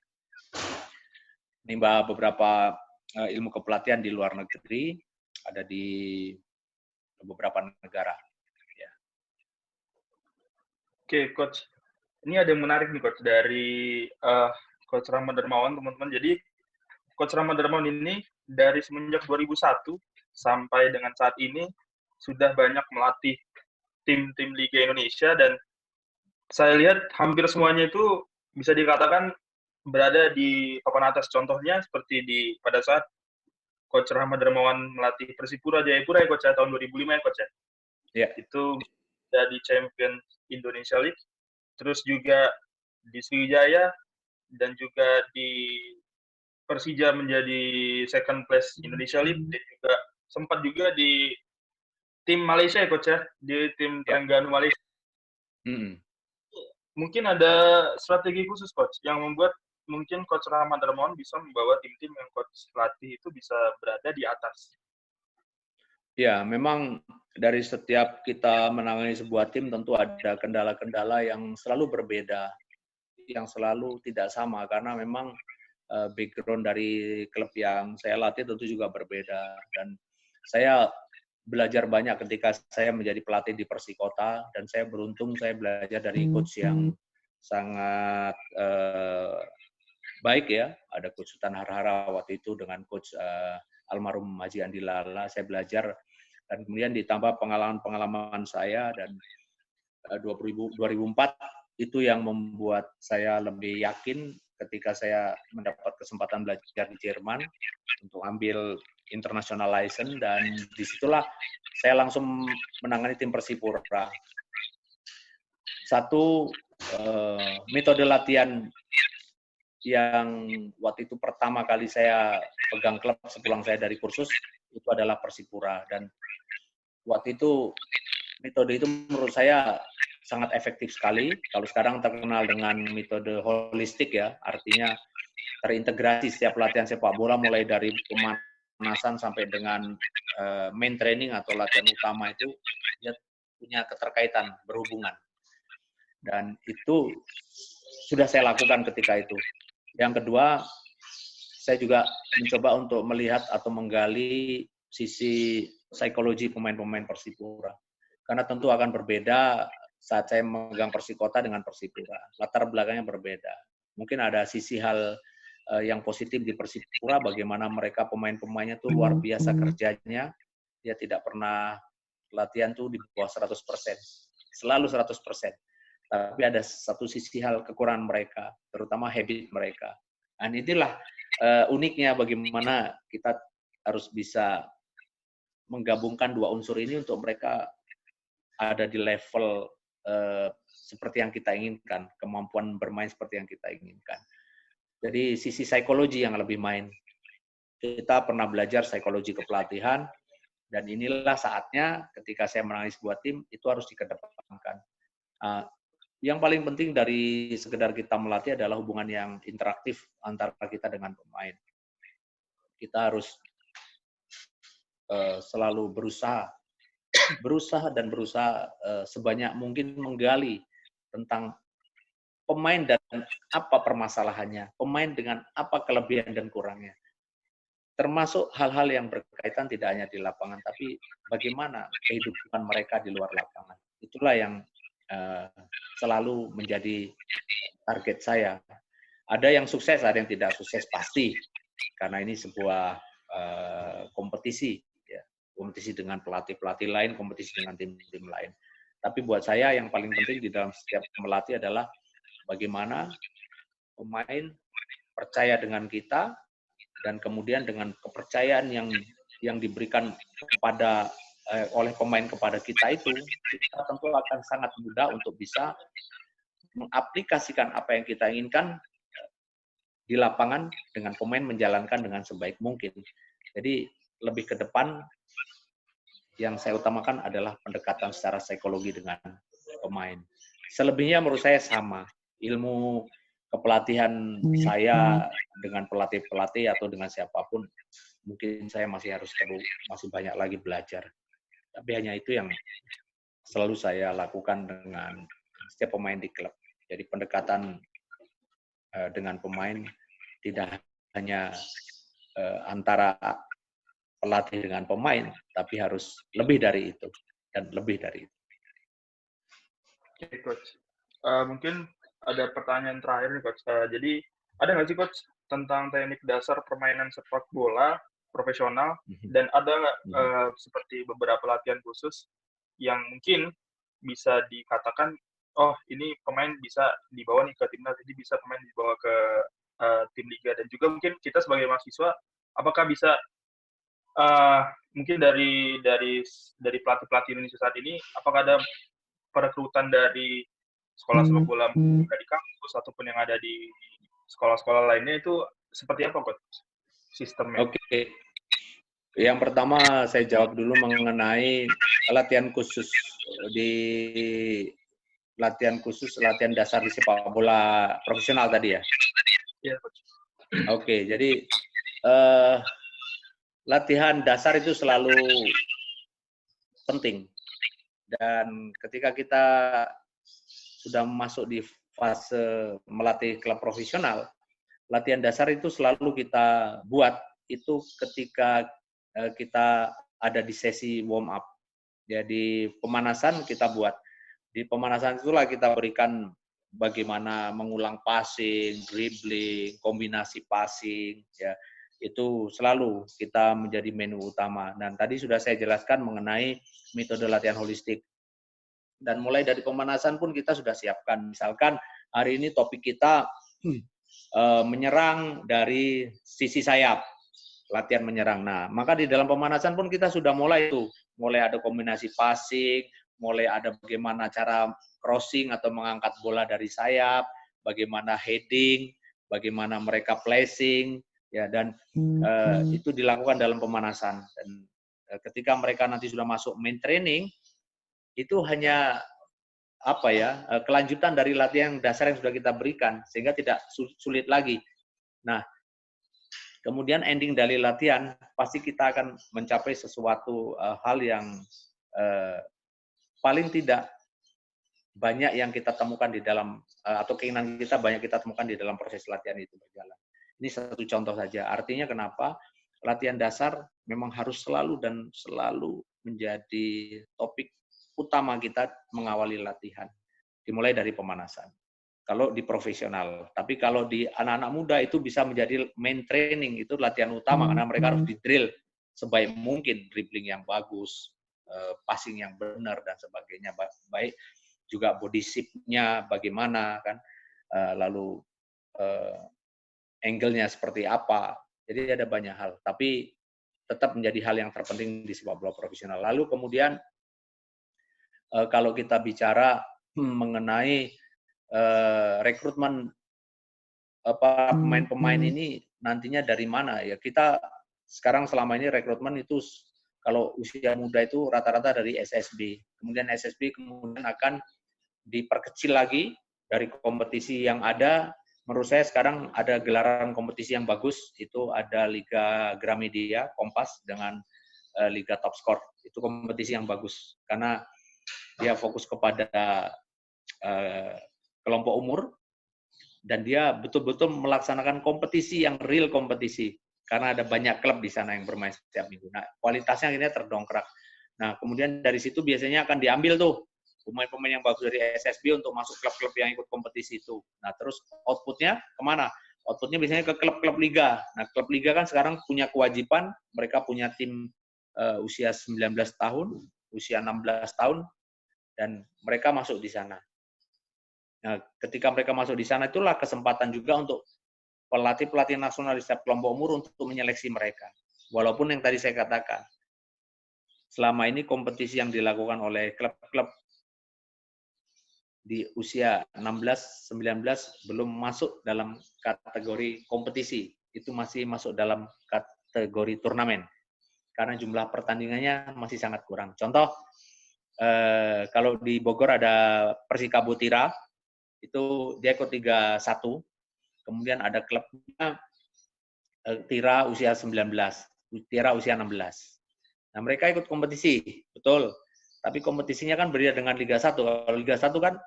menimba beberapa ilmu kepelatihan di luar negeri, ada di beberapa negara. Ya. Oke, Coach. Ini ada yang menarik nih, Coach, dari Coach Rahmat Darmawan, teman-teman. Jadi, Coach Rahmat Darmawan ini dari semenjak 2001 sampai dengan saat ini sudah banyak melatih tim-tim Liga Indonesia, dan saya lihat hampir semuanya itu bisa dikatakan berada di papan atas. Contohnya seperti pada saat Coach Rahmat Darmawan melatih Persipura Jayapura ya, Coach, ya, tahun 2005 ya, Coach, ya. Yeah. Itu jadi champion Indonesia League, terus juga di Sriwijaya, dan juga di Persija menjadi second place Indonesia League, dan juga sempat juga di tim Malaysia ya coach ya, di tim Terengganu Malaysia. Mungkin ada strategi khusus coach yang membuat mungkin coach Rahmat Darmawan bisa membawa tim-tim yang coach latih itu bisa berada di atas. Ya, memang dari setiap kita menangani sebuah tim tentu ada kendala-kendala yang selalu berbeda, yang selalu tidak sama karena memang background dari klub yang saya latih tentu juga berbeda, dan saya belajar banyak ketika saya menjadi pelatih di Persikota, dan saya beruntung saya belajar dari coach yang sangat baik ya. Ada coach Sultan Harhara waktu itu dengan coach almarhum Haji Andi Lala, saya belajar, dan kemudian ditambah pengalaman-pengalaman saya, dan 2004 itu yang membuat saya lebih yakin ketika saya mendapat kesempatan belajar di Jerman untuk ambil international license, dan disitulah saya langsung menangani tim Persipura. Satu, metode latihan yang waktu itu pertama kali saya pegang klub sepulang saya dari kursus itu adalah Persipura, dan waktu itu metode itu menurut saya sangat efektif sekali. Kalau sekarang terkenal dengan metode holistik ya, artinya terintegrasi setiap latihan sepak bola mulai dari pemanasan sampai dengan main training atau latihan utama itu dia punya keterkaitan, berhubungan. Dan itu sudah saya lakukan ketika itu. Yang kedua, saya juga mencoba untuk melihat atau menggali sisi psikologi pemain-pemain Persipura. Karena tentu akan berbeda saat saya memegang Persikota dengan Persipura. Latar belakangnya berbeda. Mungkin ada sisi hal yang positif di Persipura, bagaimana mereka pemain-pemainnya tuh luar biasa kerjanya. Dia tidak pernah latihan tuh di bawah 100%. Selalu 100%. Tapi ada satu sisi hal kekurangan mereka, terutama habit mereka. Dan inilah uniknya bagaimana kita harus bisa menggabungkan dua unsur ini untuk mereka ada di level seperti yang kita inginkan, kemampuan bermain seperti yang kita inginkan. Jadi sisi psikologi yang lebih main. Kita pernah belajar psikologi kepelatihan, dan inilah saatnya ketika saya menangani sebuah tim, itu harus dikedepankan. Yang paling penting dari sekedar kita melatih adalah hubungan yang interaktif antara kita dengan pemain. Kita harus selalu berusaha sebanyak mungkin menggali tentang pemain dan apa permasalahannya, pemain dengan apa kelebihan dan kurangnya. Termasuk hal-hal yang berkaitan tidak hanya di lapangan, tapi bagaimana kehidupan mereka di luar lapangan. Itulah yang selalu menjadi target saya. Ada yang sukses, ada yang tidak sukses pasti, karena ini sebuah kompetisi. Kompetisi dengan pelatih-pelatih lain, kompetisi dengan tim-tim lain. Tapi buat saya yang paling penting di dalam setiap melatih adalah bagaimana pemain percaya dengan kita, dan kemudian dengan kepercayaan yang diberikan kepada oleh pemain kepada kita itu, kita tentu akan sangat mudah untuk bisa mengaplikasikan apa yang kita inginkan di lapangan dengan pemain menjalankan dengan sebaik mungkin. Jadi lebih ke depan yang saya utamakan adalah pendekatan secara psikologi dengan pemain. Selebihnya menurut saya sama. Ilmu kepelatihan saya dengan pelatih-pelatih atau dengan siapapun, mungkin saya masih banyak lagi belajar. Tapi hanya itu yang selalu saya lakukan dengan setiap pemain di klub. Jadi pendekatan dengan pemain tidak hanya antara pelatih dengan pemain, tapi harus lebih dari itu dan lebih dari itu. Oke, Coach. Mungkin ada pertanyaan terakhir nih, Coach. Jadi ada nggak sih, Coach, tentang teknik dasar permainan sepak bola profesional, dan ada nggak seperti beberapa latihan khusus yang mungkin bisa dikatakan, oh ini pemain bisa dibawa nih ke timnas, jadi bisa pemain dibawa ke tim liga, dan juga mungkin kita sebagai mahasiswa, apakah bisa mungkin dari pelatih-pelatih Indonesia saat ini, apakah ada perekrutan dari sekolah sepak bola dari kampus ataupun yang ada di sekolah-sekolah lainnya, itu seperti apa, Coach, sistemnya? Oke. Yang pertama saya jawab dulu mengenai latihan khusus latihan dasar di sepak bola profesional tadi ya. Iya, Coach. Oke, jadi latihan dasar itu selalu penting. Dan ketika kita sudah masuk di fase melatih klub profesional, latihan dasar itu selalu kita buat itu ketika kita ada di sesi warm up. Jadi pemanasan kita buat. Di pemanasan itulah kita berikan bagaimana mengulang passing, dribbling, kombinasi passing, ya. Itu selalu kita menjadi menu utama. Dan tadi sudah saya jelaskan mengenai metode latihan holistik. Dan mulai dari pemanasan pun kita sudah siapkan. Misalkan hari ini topik kita menyerang dari sisi sayap, latihan menyerang. Nah, maka di dalam pemanasan pun kita sudah mulai ada kombinasi passing, mulai ada bagaimana cara crossing atau mengangkat bola dari sayap, bagaimana heading, bagaimana mereka placing, ya, dan itu dilakukan dalam pemanasan. Dan ketika mereka nanti sudah masuk main training, itu hanya kelanjutan dari latihan dasar yang sudah kita berikan, sehingga tidak sulit lagi. Nah, kemudian ending dari latihan, pasti kita akan mencapai sesuatu hal yang paling tidak banyak yang kita temukan di dalam, atau keinginan kita banyak kita temukan di dalam proses latihan itu berjalan. Ini satu contoh saja. Artinya kenapa latihan dasar memang harus selalu menjadi topik utama kita mengawali latihan. Dimulai dari pemanasan. Kalau di profesional. Tapi kalau di anak-anak muda itu bisa menjadi main training, itu latihan utama, karena mereka harus di-drill sebaik mungkin, dribbling yang bagus, passing yang benar, dan sebagainya. Baik juga body shape-nya bagaimana, kan, lalu angle-nya seperti apa. Jadi ada banyak hal. Tapi tetap menjadi hal yang terpenting di sepak bola profesional. Lalu kemudian kalau kita bicara mengenai rekrutmen pemain-pemain ini nantinya dari mana, ya kita sekarang selama ini rekrutmen itu kalau usia muda itu rata-rata dari SSB, kemudian SSB kemudian akan diperkecil lagi dari kompetisi yang ada. Menurut saya sekarang ada gelaran kompetisi yang bagus, itu ada Liga Gramedia Kompas dengan Liga Top Score, itu kompetisi yang bagus karena dia fokus kepada kelompok umur, dan dia betul-betul melaksanakan kompetisi yang real kompetisi, karena ada banyak klub di sana yang bermain setiap minggu. Nah, kualitasnya akhirnya terdongkrak. Nah, kemudian dari situ biasanya akan diambil tuh pemain-pemain yang bagus dari SSB untuk masuk klub-klub yang ikut kompetisi itu. Nah, terus outputnya kemana? Outputnya biasanya ke klub-klub liga. Nah, klub liga kan sekarang punya kewajiban, mereka punya tim usia 19 tahun, usia 16 tahun, dan mereka masuk di sana. Nah, ketika mereka masuk di sana, itulah kesempatan juga untuk pelatih-pelatih nasional di setiap kelompok umur untuk menyeleksi mereka. Walaupun yang tadi saya katakan, selama ini kompetisi yang dilakukan oleh klub-klub di usia 16-19 belum masuk dalam kategori kompetisi. Itu masih masuk dalam kategori turnamen. Karena jumlah pertandingannya masih sangat kurang. Contoh, kalau di Bogor ada Persikabo Tira, itu dia ikut Liga 1, kemudian ada klubnya Tira usia 19, Tira usia 16. Nah, mereka ikut kompetisi, betul. Tapi kompetisinya kan berbeda dengan Liga 1. Kalau Liga 1 kan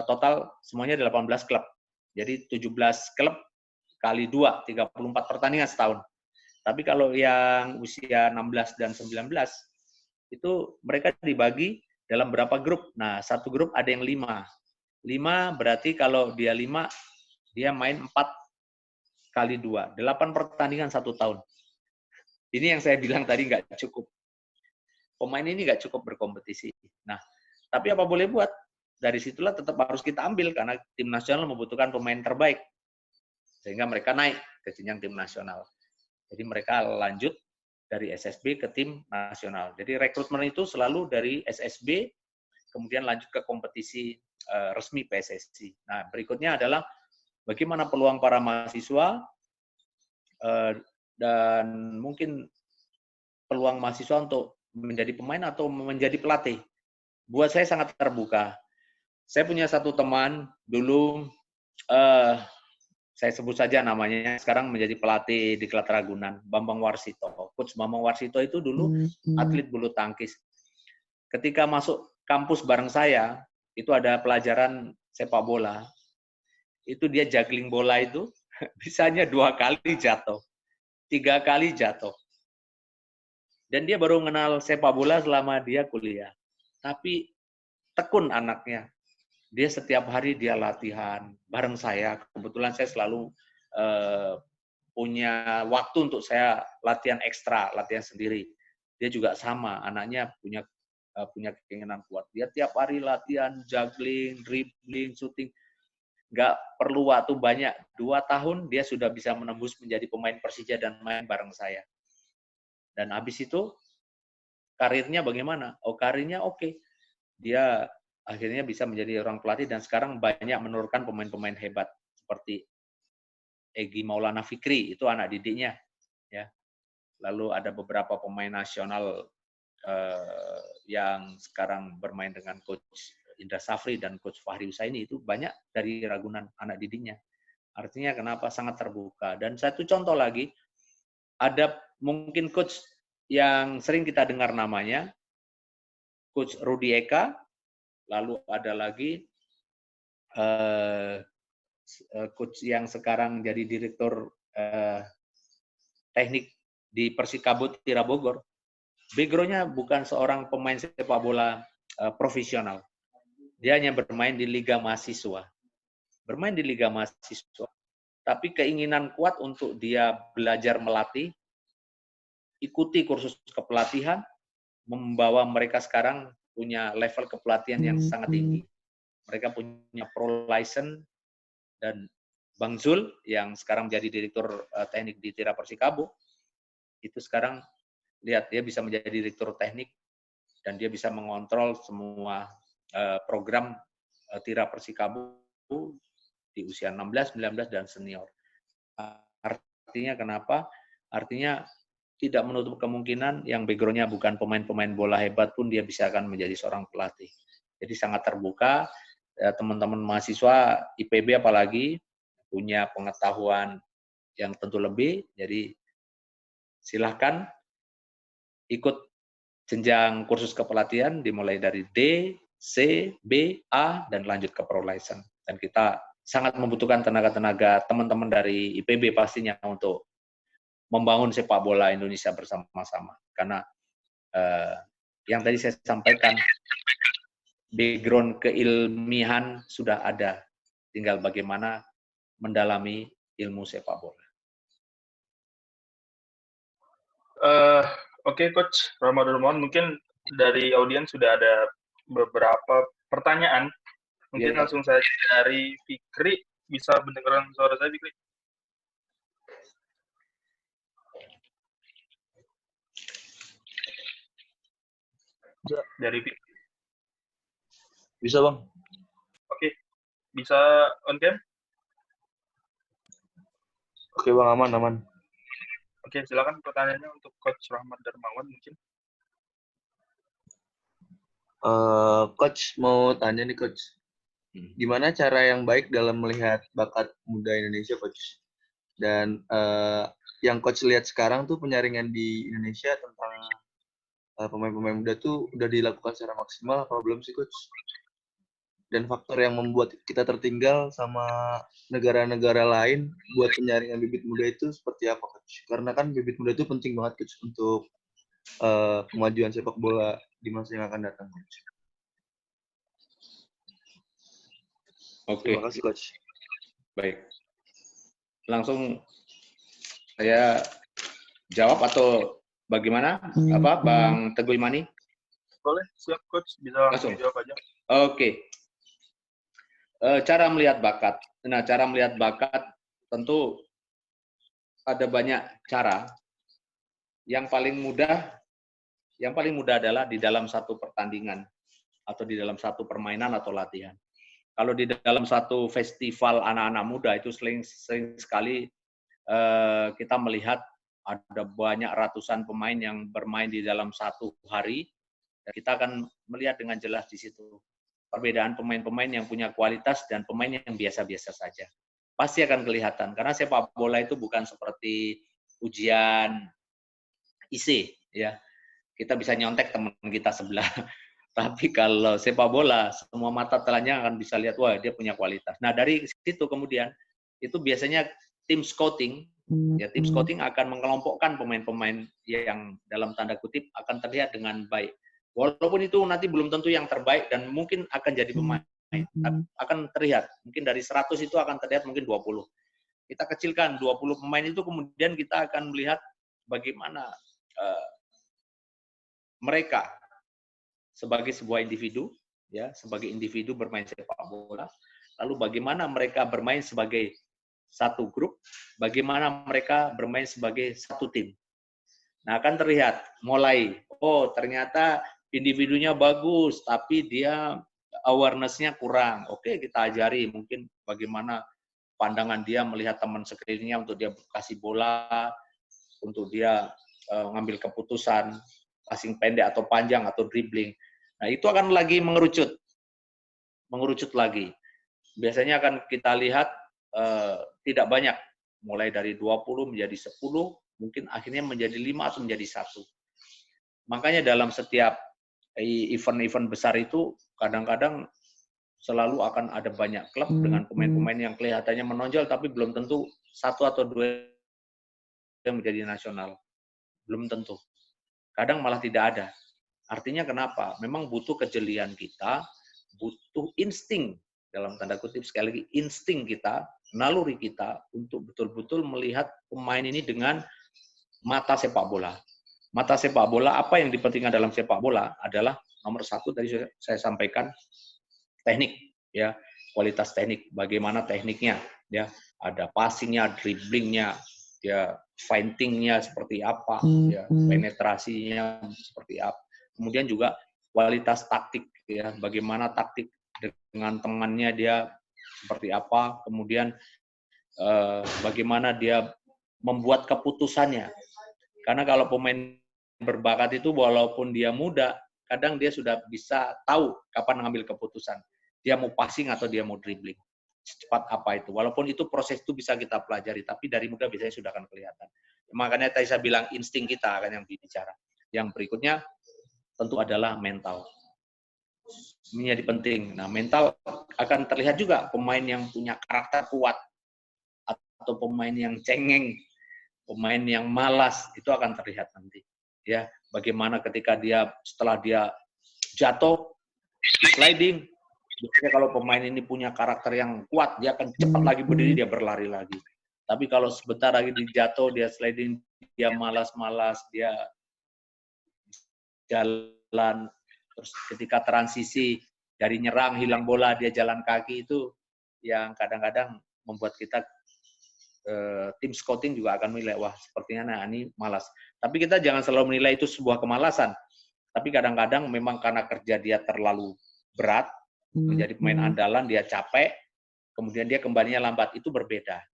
total semuanya 18 klub. Jadi 17 klub kali 2, 34 pertandingan setahun. Tapi kalau yang usia 16 dan 19, itu mereka dibagi dalam berapa grup. Nah, satu grup ada yang 5. 5 berarti kalau dia 5, dia main 4 kali 2. 8 pertandingan 1 tahun. Ini yang saya bilang tadi nggak cukup. Pemain ini nggak cukup berkompetisi. Nah, tapi apa boleh buat? Dari situlah tetap harus kita ambil, karena tim nasional membutuhkan pemain terbaik. Sehingga mereka naik ke jenjang tim nasional. Jadi mereka lanjut dari SSB ke tim nasional. Jadi rekrutmen itu selalu dari SSB, kemudian lanjut ke kompetisi resmi PSSI. Nah, berikutnya adalah bagaimana peluang para mahasiswa dan mungkin peluang mahasiswa untuk menjadi pemain atau menjadi pelatih. Buat saya sangat terbuka. Saya punya satu teman dulu, saya sebut saja namanya, sekarang menjadi pelatih di Klat Ragunan, Bambang Warsito. Coach Bambang Warsito itu dulu atlet bulu tangkis. Ketika masuk kampus bareng saya, itu ada pelajaran sepak bola. Itu dia juggling bola itu, bisanya 2 kali jatuh, 3 kali jatuh. Dan dia baru mengenal sepak bola selama dia kuliah. Tapi tekun anaknya. Dia setiap hari dia latihan bareng saya. Kebetulan saya selalu punya waktu untuk saya latihan ekstra, latihan sendiri. Dia juga sama, anaknya punya keinginan kuat. Dia tiap hari latihan, juggling, dribbling, shooting. Nggak perlu waktu banyak. 2 tahun dia sudah bisa menembus menjadi pemain Persija dan main bareng saya. Dan habis itu karirnya bagaimana? Oh, karirnya oke. Dia akhirnya bisa menjadi orang pelatih dan sekarang banyak menurunkan pemain-pemain hebat seperti Egy Maulana Fikri, itu anak didiknya, ya. Lalu ada beberapa pemain nasional yang sekarang bermain dengan Coach Indra Safri dan Coach Fahri Husaini, itu banyak dari Ragunan, anak didiknya. Artinya kenapa sangat terbuka. Dan satu contoh lagi, ada mungkin coach yang sering kita dengar namanya, Coach Rudi Eka, lalu ada lagi coach yang sekarang jadi direktur teknik di Persikabo Tira Bogor. Background-nya bukan seorang pemain sepak bola profesional. Dia hanya bermain di Liga Mahasiswa. Bermain di Liga Mahasiswa. Tapi keinginan kuat untuk dia belajar melatih, ikuti kursus kepelatihan, membawa mereka sekarang punya level kepelatihan yang sangat tinggi. Mereka punya pro license, dan Bang Zul yang sekarang menjadi direktur teknik di Tira Persikabo, itu sekarang lihat dia bisa menjadi direktur teknik dan dia bisa mengontrol semua program Tira Persikabo di usia 16, 19 dan senior. Artinya kenapa? Artinya tidak menutup kemungkinan yang background-nya bukan pemain-pemain bola hebat pun dia bisa akan menjadi seorang pelatih. Jadi sangat terbuka, teman-teman mahasiswa IPB apalagi punya pengetahuan yang tentu lebih, jadi silahkan ikut jenjang kursus kepelatihan dimulai dari D, C, B, A, dan lanjut ke Pro License. Dan kita sangat membutuhkan tenaga-tenaga teman-teman dari IPB pastinya untuk membangun sepak bola Indonesia bersama-sama. Karena yang tadi saya sampaikan, background keilmihan sudah ada, tinggal bagaimana mendalami ilmu sepak bola. Oke, Coach Rahmat Darmawan, mungkin dari audiens sudah ada beberapa pertanyaan. Mungkin langsung saja dari Fikri, bisa mendengarkan suara saya, Fikri? Dari Fikri. Bisa, Bang. Oke, bisa on cam? Oke, Bang, aman. Oke, silakan pertanyaannya untuk Coach Rahmat Darmawan mungkin. Coach mau tanya nih, Coach. Gimana cara yang baik dalam melihat bakat muda Indonesia, Coach? Dan yang Coach lihat sekarang tuh penyaringan di Indonesia tentang pemain-pemain muda tuh udah dilakukan secara maksimal apa belum sih, Coach? Dan faktor yang membuat kita tertinggal sama negara-negara lain buat penyaringan bibit muda itu seperti apa, Coach? Karena kan bibit muda itu penting banget, Coach, untuk kemajuan sepak bola di masa yang akan datang, Coach. Oke. Terima kasih, Coach. Baik. Langsung saya jawab atau bagaimana? Bang Teguh Imani? Boleh, siap, Coach. Bisa langsung jawab aja. Oke. Cara melihat bakat. Nah, cara melihat bakat tentu ada banyak cara. Yang paling mudah adalah di dalam satu pertandingan atau di dalam satu permainan atau latihan. Kalau di dalam satu festival anak-anak muda itu sering sekali kita melihat ada banyak ratusan pemain yang bermain di dalam satu hari. Dan kita akan melihat dengan jelas di situ perbedaan pemain-pemain yang punya kualitas dan pemain yang biasa-biasa saja. Pasti akan kelihatan, karena sepak bola itu bukan seperti ujian IC, ya. Kita bisa nyontek teman kita sebelah. Tapi kalau sepak bola, semua mata telanjang akan bisa lihat, wah dia punya kualitas. Nah dari situ kemudian, itu biasanya tim scouting, ya tim scouting akan mengelompokkan pemain-pemain yang dalam tanda kutip akan terlihat dengan baik. Walaupun itu nanti belum tentu yang terbaik dan mungkin akan jadi pemain, akan terlihat. Mungkin dari 100 itu akan terlihat mungkin 20. Kita kecilkan 20 pemain itu, kemudian kita akan melihat bagaimana mereka sebagai sebuah individu, ya, sebagai individu bermain sepak bola, lalu bagaimana mereka bermain sebagai satu grup, bagaimana mereka bermain sebagai satu tim. Nah, akan terlihat mulai, oh ternyata individunya bagus, tapi dia awareness-nya kurang. Oke, kita ajari mungkin bagaimana pandangan dia melihat teman sekelilingnya untuk dia kasih bola, untuk dia ngambil keputusan, passing pendek atau panjang atau dribbling. Nah, itu akan lagi mengerucut lagi. Biasanya akan kita lihat tidak banyak, mulai dari 20 menjadi 10, mungkin akhirnya menjadi 5 atau menjadi 1. Makanya dalam setiap event-event besar itu kadang-kadang selalu akan ada banyak klub dengan pemain-pemain yang kelihatannya menonjol, tapi belum tentu 1 atau 2 yang menjadi nasional. Belum tentu. Kadang malah tidak ada. Artinya kenapa? Memang butuh kejelian kita, butuh insting, dalam tanda kutip sekali lagi, insting kita, naluri kita untuk betul-betul melihat pemain ini dengan mata sepak bola. Mata sepak bola, apa yang dipentingkan dalam sepak bola adalah nomor 1 tadi saya sampaikan, teknik, ya, kualitas teknik, bagaimana tekniknya, ya, ada passingnya, dribblingnya, ya, feintingnya seperti apa, ya, penetrasinya seperti apa. Kemudian juga kualitas taktik, ya, bagaimana taktik dengan temannya dia seperti apa, kemudian bagaimana dia membuat keputusannya. Karena kalau pemain berbakat itu walaupun dia muda, kadang dia sudah bisa tahu kapan mengambil keputusan. Dia mau passing atau dia mau dribbling. Secepat apa itu. Walaupun itu proses itu bisa kita pelajari, tapi dari muda biasanya sudah akan kelihatan. Makanya tadi saya bilang insting kita akan yang bicara. Yang berikutnya tentu adalah mental. Menjadi penting. Nah, mental akan terlihat juga pemain yang punya karakter kuat atau pemain yang cengeng, pemain yang malas, itu akan terlihat nanti. Ya, bagaimana ketika dia setelah dia jatuh sliding, biasanya kalau pemain ini punya karakter yang kuat, dia akan cepat lagi berdiri, dia berlari lagi. Tapi kalau sebentar lagi dijatuh, dia sliding, dia malas-malas, dia jalan, terus ketika transisi dari nyerang hilang bola dia jalan kaki, itu yang kadang-kadang membuat kita tim scouting juga akan menilai, wah sepertinya nah, ini malas. Tapi kita jangan selalu menilai itu sebuah kemalasan. Tapi kadang-kadang memang karena kerja dia terlalu berat, menjadi pemain andalan, dia capek, kemudian dia kembalinya lambat, itu berbeda.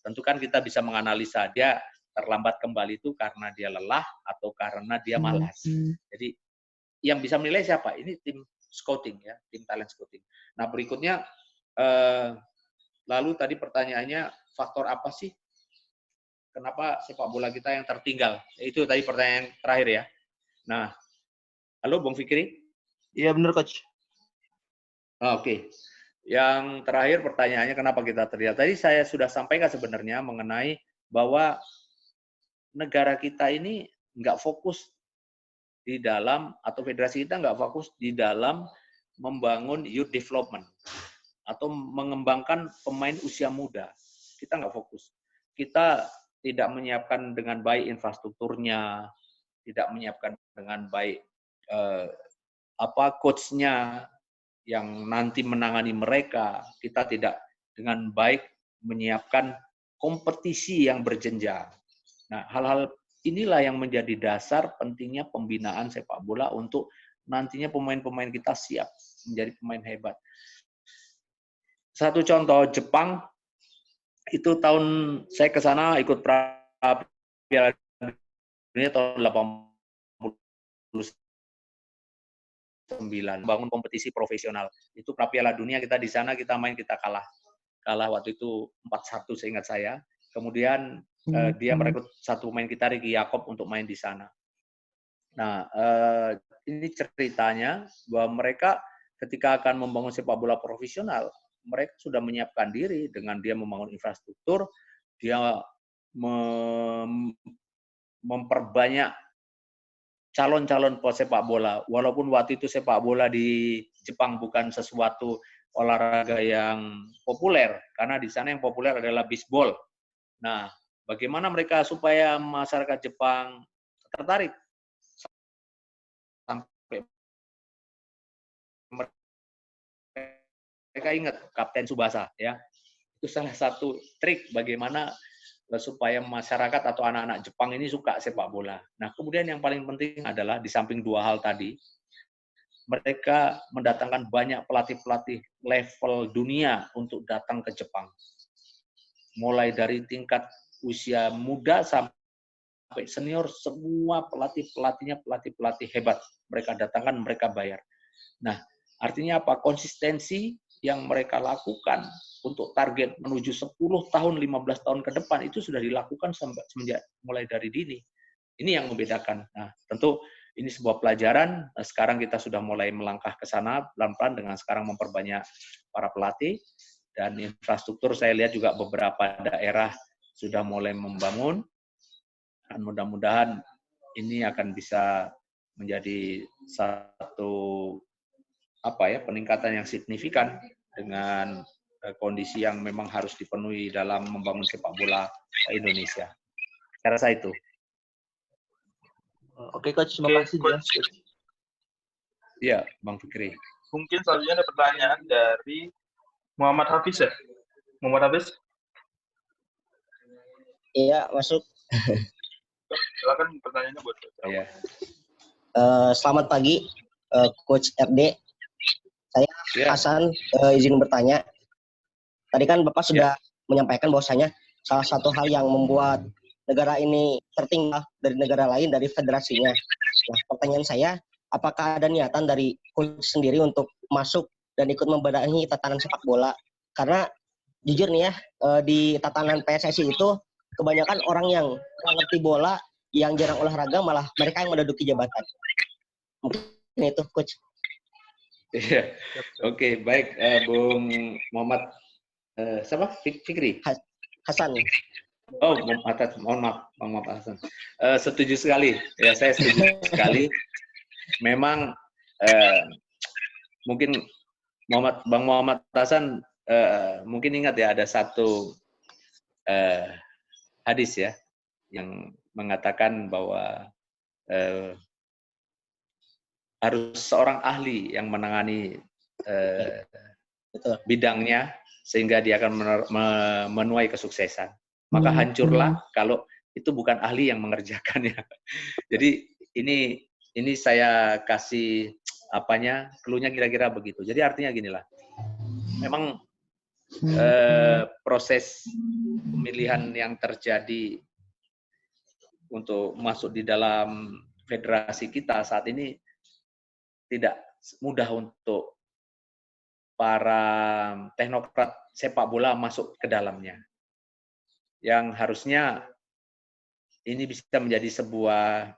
Tentu kan kita bisa menganalisa dia terlambat kembali itu karena dia lelah atau karena dia malas. Jadi yang bisa menilai siapa? Ini tim scouting, ya, tim talent scouting. Nah berikutnya, lalu tadi pertanyaannya, faktor apa sih kenapa sepak bola kita yang tertinggal? Itu tadi pertanyaan terakhir, ya. Nah, halo Bung Fikri? Iya benar Coach. Oke. Yang terakhir pertanyaannya kenapa kita tertinggal? Tadi saya sudah sampaikan sebenarnya mengenai bahwa negara kita ini nggak fokus di dalam, atau federasi kita nggak fokus di dalam membangun youth development atau mengembangkan pemain usia muda. Kita nggak fokus. Kita tidak menyiapkan dengan baik infrastrukturnya, tidak menyiapkan dengan baik coach-nya yang nanti menangani mereka. Kita tidak dengan baik menyiapkan kompetisi yang berjenjang. Nah, hal-hal inilah yang menjadi dasar pentingnya pembinaan sepak bola untuk nantinya pemain-pemain kita siap menjadi pemain hebat. Satu contoh, Jepang, itu tahun saya ke sana ikut Piala dunia tahun 89, bangun kompetisi profesional. Itu pra Piala Dunia kita di sana, kita main, kita kalah. Kalah waktu itu 4-1 seingat saya. Kemudian dia merekrut satu pemain kita, Ricky Yakob, untuk main di sana. Nah, ini ceritanya bahwa mereka ketika akan membangun sepak bola profesional, mereka sudah menyiapkan diri dengan dia membangun infrastruktur, dia memperbanyak calon-calon pesepak bola. Walaupun waktu itu sepak bola di Jepang bukan sesuatu olahraga yang populer, karena di sana yang populer adalah bisbol. Nah, bagaimana mereka supaya masyarakat Jepang tertarik? Sampai mereka ingat Kapten Tsubasa, ya. Itu salah satu trik bagaimana supaya masyarakat atau anak-anak Jepang ini suka sepak bola. Nah, kemudian yang paling penting adalah di samping dua hal tadi, mereka mendatangkan banyak pelatih-pelatih level dunia untuk datang ke Jepang. Mulai dari tingkat usia muda sampai senior, semua pelatih-pelatihnya pelatih-pelatih hebat. Mereka datangkan, mereka bayar. Nah, artinya apa? Konsistensi yang mereka lakukan untuk target menuju 10 tahun, 15 tahun ke depan itu sudah dilakukan semenjak mulai dari dini. Ini yang membedakan. Nah, tentu ini sebuah pelajaran. Sekarang kita sudah mulai melangkah ke sana pelan-pelan dengan sekarang memperbanyak para pelatih dan infrastruktur. Saya lihat juga beberapa daerah sudah mulai membangun. Dan mudah-mudahan ini akan bisa menjadi satu peningkatan yang signifikan dengan kondisi yang memang harus dipenuhi dalam membangun sepak bola Indonesia. Saya rasa itu. Oke, Coach. Terima kasih. Coach. Iya, Bang Fikri. Mungkin selanjutnya ada pertanyaan dari Muhammad Hafiz ya? Muhammad Hafiz? Iya, masuk. Silakan pertanyaannya buat Coach. Iya. Selamat pagi, Coach RD. Saya Hasan, izin bertanya. Tadi kan Bapak sudah menyampaikan bahwasanya salah satu hal yang membuat negara ini tertinggal dari negara lain dari federasinya. Nah, pertanyaan saya, apakah ada niatan dari coach sendiri untuk masuk dan ikut membenahi tatanan sepak bola? Karena jujur nih ya, di tatanan PSSI itu kebanyakan orang yang nggak ngerti bola, yang jarang olahraga, malah mereka yang menduduki jabatan. Mungkin itu, Coach. Iya, oke, baik, Bung Muhammad, siapa? Fikri? Hasan. Oh, mohon maaf, Bang Muhammad Hasan. Setuju sekali, ya saya setuju sekali. Memang mungkin Bang Muhammad Hasan mungkin ingat ya, ada satu hadis ya yang mengatakan bahwa harus seorang ahli yang menangani bidangnya sehingga dia akan menuai kesuksesan. Maka hancurlah kalau itu bukan ahli yang mengerjakannya. Jadi ini saya kasih clue-nya kira-kira begitu. Jadi artinya ginilah. Memang proses pemilihan yang terjadi untuk masuk di dalam federasi kita saat ini tidak mudah untuk para teknokrat sepak bola masuk ke dalamnya. Yang harusnya ini bisa menjadi sebuah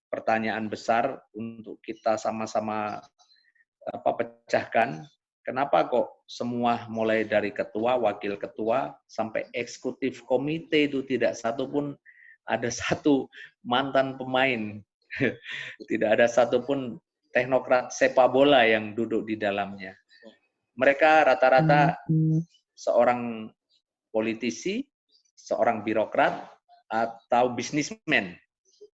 pertanyaan besar untuk kita sama-sama pecahkan. Kenapa kok semua mulai dari ketua, wakil ketua, sampai eksekutif komite itu tidak satupun ada satu mantan pemain. Tidak ada satupun teknokrat sepak bola yang duduk di dalamnya. Mereka rata-rata seorang politisi, seorang birokrat, atau bisnismen.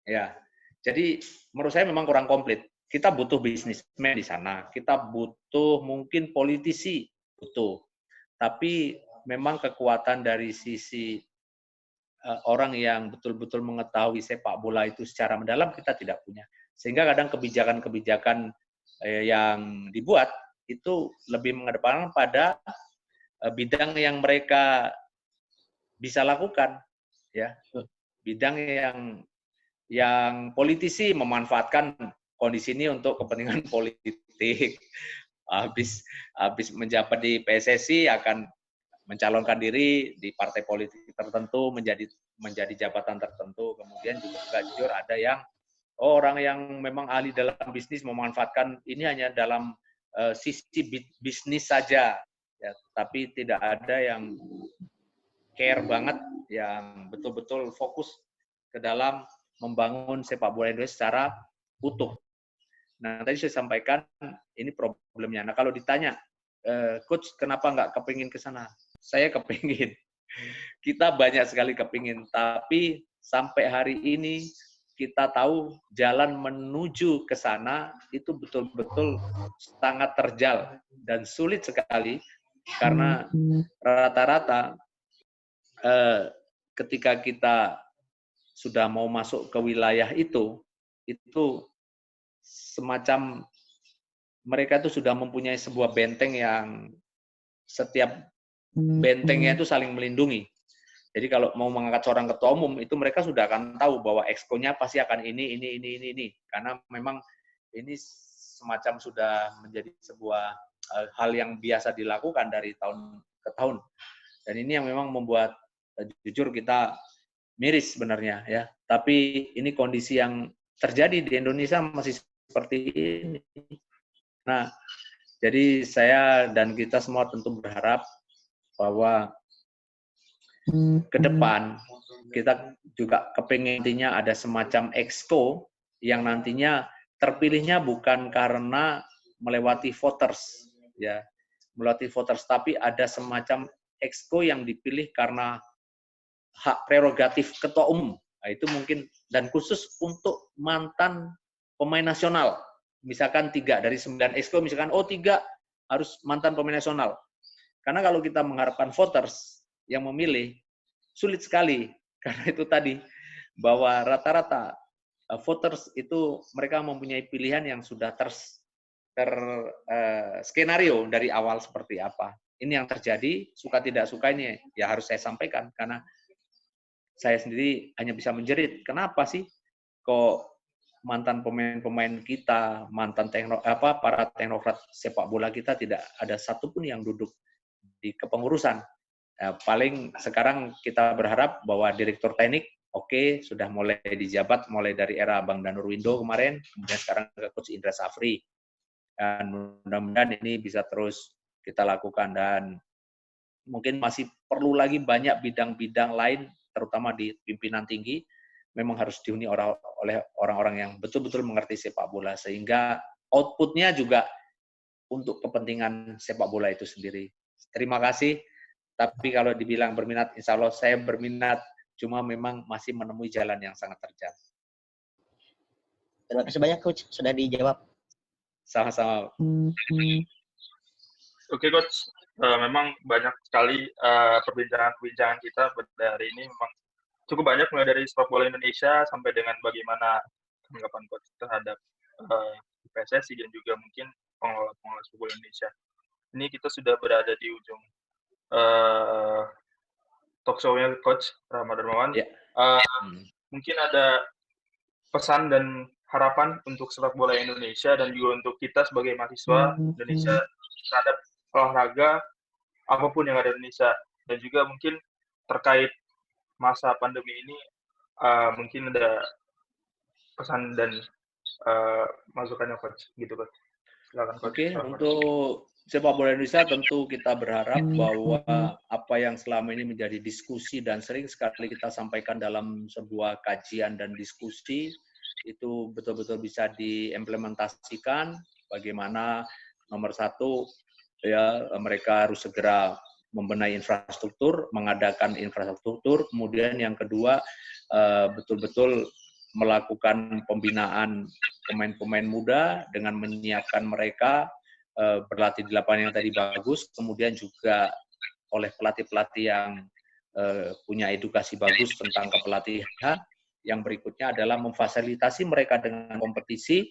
Ya, jadi menurut saya memang kurang komplit. Kita butuh bisnismen di sana, kita butuh mungkin politisi, butuh. Tapi memang kekuatan dari sisi orang yang betul-betul mengetahui sepak bola itu secara mendalam kita tidak punya. Sehingga kadang kebijakan-kebijakan yang dibuat itu lebih mengedepankan pada bidang yang mereka bisa lakukan, ya, bidang yang yang politisi memanfaatkan kondisi ini untuk kepentingan politik. Habis menjabat di PSSI akan mencalonkan diri di partai politik tertentu, menjadi jabatan tertentu. Kemudian juga jujur ada yang orang yang memang ahli dalam bisnis memanfaatkan ini hanya dalam sisi bisnis saja, ya, tapi tidak ada yang care banget, yang betul-betul fokus ke dalam membangun sepak bola Indonesia secara utuh. Nah, tadi saya sampaikan ini problemnya. Nah, kalau ditanya, Coach, kenapa nggak kepingin ke sana? Saya kepingin. Kita banyak sekali kepingin, tapi sampai hari ini kita tahu jalan menuju ke sana itu betul-betul sangat terjal dan sulit sekali, karena rata-rata ketika kita sudah mau masuk ke wilayah itu semacam mereka itu sudah mempunyai sebuah benteng yang setiap bentengnya itu saling melindungi. Jadi kalau mau mengangkat seorang ketua umum, itu mereka sudah akan tahu bahwa exco-nya pasti akan ini. Karena memang ini semacam sudah menjadi sebuah hal yang biasa dilakukan dari tahun ke tahun. Dan ini yang memang membuat jujur kita miris sebenarnya, ya. Tapi ini kondisi yang terjadi di Indonesia masih seperti ini. Nah, jadi saya dan kita semua tentu berharap bahwa ke depan kita juga kepinginnya ada semacam exco yang nantinya terpilihnya bukan karena melewati voters, ya, melewati voters, tapi ada semacam exco yang dipilih karena hak prerogatif ketua umum. Nah, itu mungkin, dan khusus untuk mantan pemain nasional. Misalkan 3 dari 9 exco, misalkan 3 harus mantan pemain nasional. Karena kalau kita mengharapkan voters yang memilih, sulit sekali. Karena itu tadi, bahwa rata-rata voters itu mereka mempunyai pilihan yang sudah skenario dari awal seperti apa. Ini yang terjadi, suka tidak suka ini ya harus saya sampaikan, karena saya sendiri hanya bisa menjerit, kenapa sih kok mantan pemain-pemain kita, mantan para teknokrat sepak bola kita tidak ada satupun yang duduk di kepengurusan. Paling sekarang kita berharap bahwa direktur teknik sudah mulai dijabat, mulai dari era Bang Danur Windo kemarin, kemudian sekarang ke Coach Indra Safri. Dan mudah-mudahan ini bisa terus kita lakukan, dan mungkin masih perlu lagi banyak bidang-bidang lain, terutama di pimpinan tinggi, memang harus dihuni oleh orang-orang yang betul-betul mengerti sepak bola, sehingga outputnya juga untuk kepentingan sepak bola itu sendiri. Terima kasih. Tapi kalau dibilang berminat, insya Allah saya berminat, cuma memang masih menemui jalan yang sangat terjal. Terima kasih banyak, Coach, sudah dijawab. Sama-sama. Oke, Coach. Memang banyak sekali perbincangan kita dari ini, memang cukup banyak, mulai dari sepak bola Indonesia sampai dengan bagaimana tanggapan Coach terhadap PSSI dan juga mungkin pengelola sepak bola Indonesia. Ini kita sudah berada di ujung talk show-nya Coach Rahmat Darmawan. Yeah. Mungkin ada pesan dan harapan untuk sepak bola Indonesia dan juga untuk kita sebagai mahasiswa Indonesia terhadap olahraga apapun yang ada di Indonesia, dan juga mungkin terkait masa pandemi ini mungkin ada pesan dan masukannya Coach, gitu Coach. Silakan Coach. Oke, untuk sepak bola Indonesia tentu kita berharap bahwa apa yang selama ini menjadi diskusi dan sering sekali kita sampaikan dalam sebuah kajian dan diskusi itu betul-betul bisa diimplementasikan. Bagaimana nomor 1 ya, mereka harus segera membenahi infrastruktur, mengadakan infrastruktur. Kemudian yang kedua betul-betul melakukan pembinaan pemain-pemain muda dengan menyiapkan mereka berlatih di lapangan yang tadi bagus, kemudian juga oleh pelatih-pelatih yang punya edukasi bagus tentang kepelatihan. Yang berikutnya adalah memfasilitasi mereka dengan kompetisi,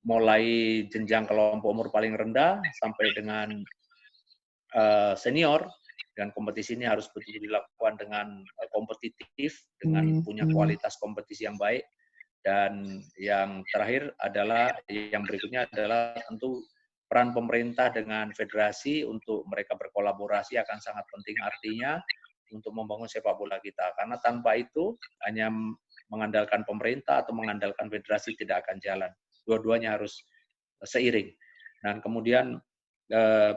mulai jenjang kelompok umur paling rendah sampai dengan senior, dan kompetisi ini harus betul-betul dilakukan dengan kompetitif, dengan punya kualitas kompetisi yang baik. Dan yang terakhir adalah, yang berikutnya adalah tentu peran pemerintah dengan federasi untuk mereka berkolaborasi akan sangat penting, artinya untuk membangun sepak bola kita. Karena tanpa itu hanya mengandalkan pemerintah atau mengandalkan federasi tidak akan jalan. Dua-duanya harus seiring. Dan kemudian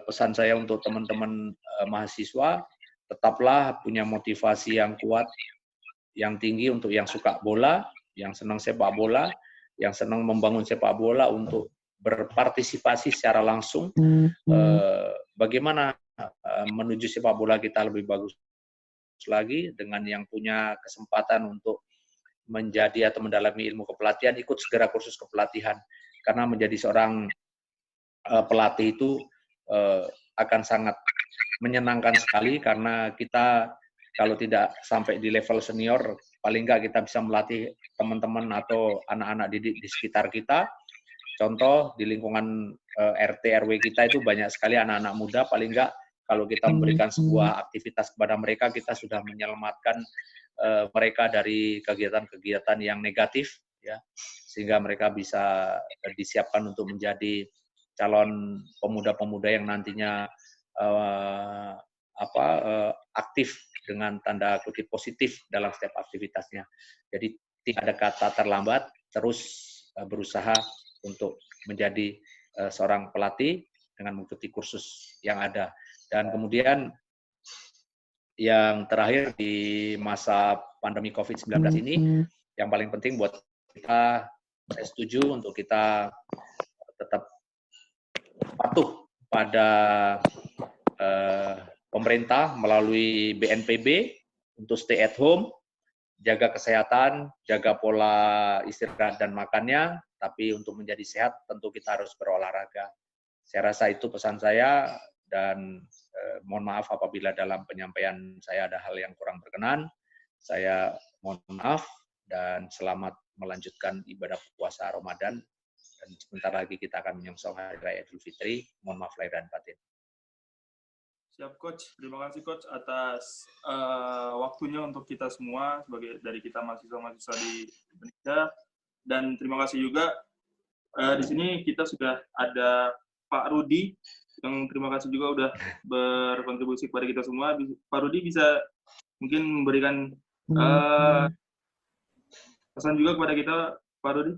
pesan saya untuk teman-teman mahasiswa, tetaplah punya motivasi yang kuat, yang tinggi untuk yang suka bola, yang senang sepak bola, yang senang membangun sepak bola untuk berpartisipasi secara langsung. Bagaimana menuju sepak bola kita lebih bagus lagi, dengan yang punya kesempatan untuk menjadi atau mendalami ilmu kepelatihan, ikut segera kursus kepelatihan. Karena menjadi seorang pelatih itu akan sangat menyenangkan sekali, karena kita kalau tidak sampai di level senior, paling nggak kita bisa melatih teman-teman atau anak-anak didik di sekitar kita. Contoh, di lingkungan RT RW kita itu banyak sekali anak-anak muda, paling nggak kalau kita memberikan sebuah aktivitas kepada mereka, kita sudah menyelamatkan mereka dari kegiatan-kegiatan yang negatif, ya, sehingga mereka bisa disiapkan untuk menjadi calon pemuda-pemuda yang nantinya aktif dengan tanda kutip positif dalam setiap aktivitasnya. Jadi tidak ada kata terlambat, terus berusaha untuk menjadi seorang pelatih dengan mengikuti kursus yang ada. Dan kemudian yang terakhir di masa pandemi COVID-19 ini, yang paling penting buat kita, saya setuju untuk kita tetap patuh pada pemerintah melalui BNPB untuk stay at home, jaga kesehatan, jaga pola istirahat dan makannya, tapi untuk menjadi sehat tentu kita harus berolahraga. Saya rasa itu pesan saya, dan mohon maaf apabila dalam penyampaian saya ada hal yang kurang berkenan. Saya mohon maaf, dan selamat melanjutkan ibadah puasa Ramadan, dan sebentar lagi kita akan menyongsong Hari Raya Idul Fitri. Mohon maaf lahir dan batin. Siap, Coach. Terima kasih, Coach, atas waktunya untuk kita semua, sebagai dari kita mahasiswa-mahasiswa di Indonesia. Dan terima kasih juga, di sini kita sudah ada Pak Rudi, yang terima kasih juga udah berkontribusi kepada kita semua. Pak Rudi bisa mungkin memberikan pesan juga kepada kita, Pak Rudi.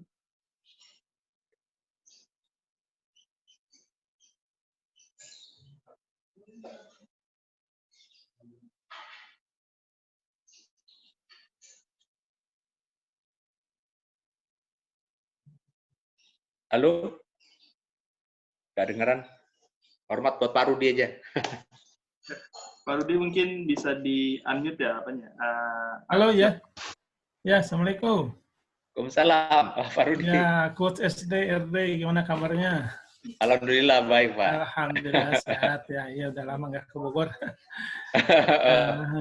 Halo? Nggak dengeran? Hormat buat Pak Rudi aja. Pak Rudi mungkin bisa di-unmute ya apanya. Halo ya. Ya, Assalamualaikum. Waalaikumsalam, Pak Rudi. Ya, Coach SD RD, gimana kabarnya? Alhamdulillah baik, Pak. Alhamdulillah sehat ya. Ya, udah lama nggak ke Bogor.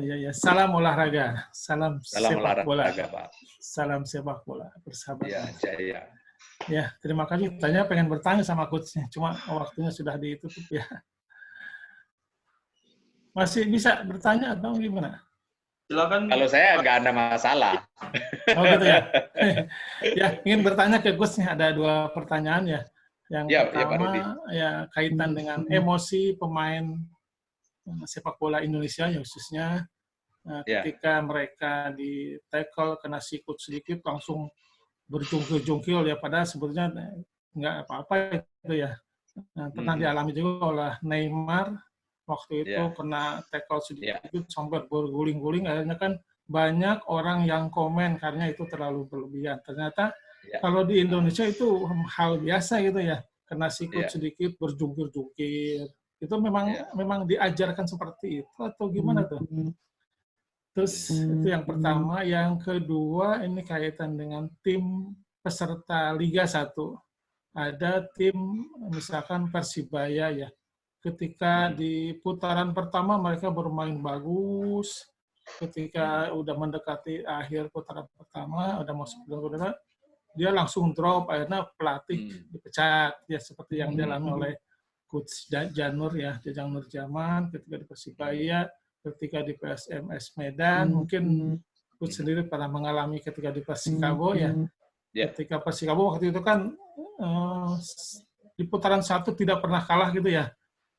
Ya. Salam olahraga. Salam sepak bola. Pak. Salam sepak bola. Bersahabat. Ya, jaya. Ya, terima kasih. Tanya pengen bertanya sama coachnya, cuma waktunya sudah ditutup ya. Masih bisa bertanya atau gimana? Silakan. Kalau saya nggak ada masalah. Oh gitu ya. Ya, ingin bertanya ke coachnya, ada 2 pertanyaan ya. Yang pertama ya kaitan dengan emosi pemain sepak bola Indonesia ya, khususnya ketika mereka di tackle kena sikut sedikit langsung berjungkil-jungkil ya, padahal sebetulnya nggak apa-apa itu ya. Pernah dialami juga oleh Neymar waktu itu kena tackle sedikit sampai berguling-guling, akhirnya kan banyak orang yang komen karena itu terlalu berlebihan. Ternyata kalau di Indonesia itu hal biasa gitu ya, kena sikut sedikit berjungkir-jungkir. Itu memang diajarkan seperti itu atau gimana tuh? Terus itu yang pertama. Yang kedua ini kaitan dengan tim peserta Liga 1. Ada tim misalkan Persibaya ya. Ketika di putaran pertama mereka bermain bagus. Ketika udah mendekati akhir putaran pertama, udah masuk ke dia langsung drop, akhirnya pelatih dipecat. Ya seperti yang dialami oleh Coach Janur ya, Jajang Nurjaman ketika di Persibaya. Ketika di PSMS Medan, mungkin Coach sendiri pernah mengalami ketika di Persikabo ya. Ketika Persikabo waktu itu kan di putaran 1 tidak pernah kalah gitu ya.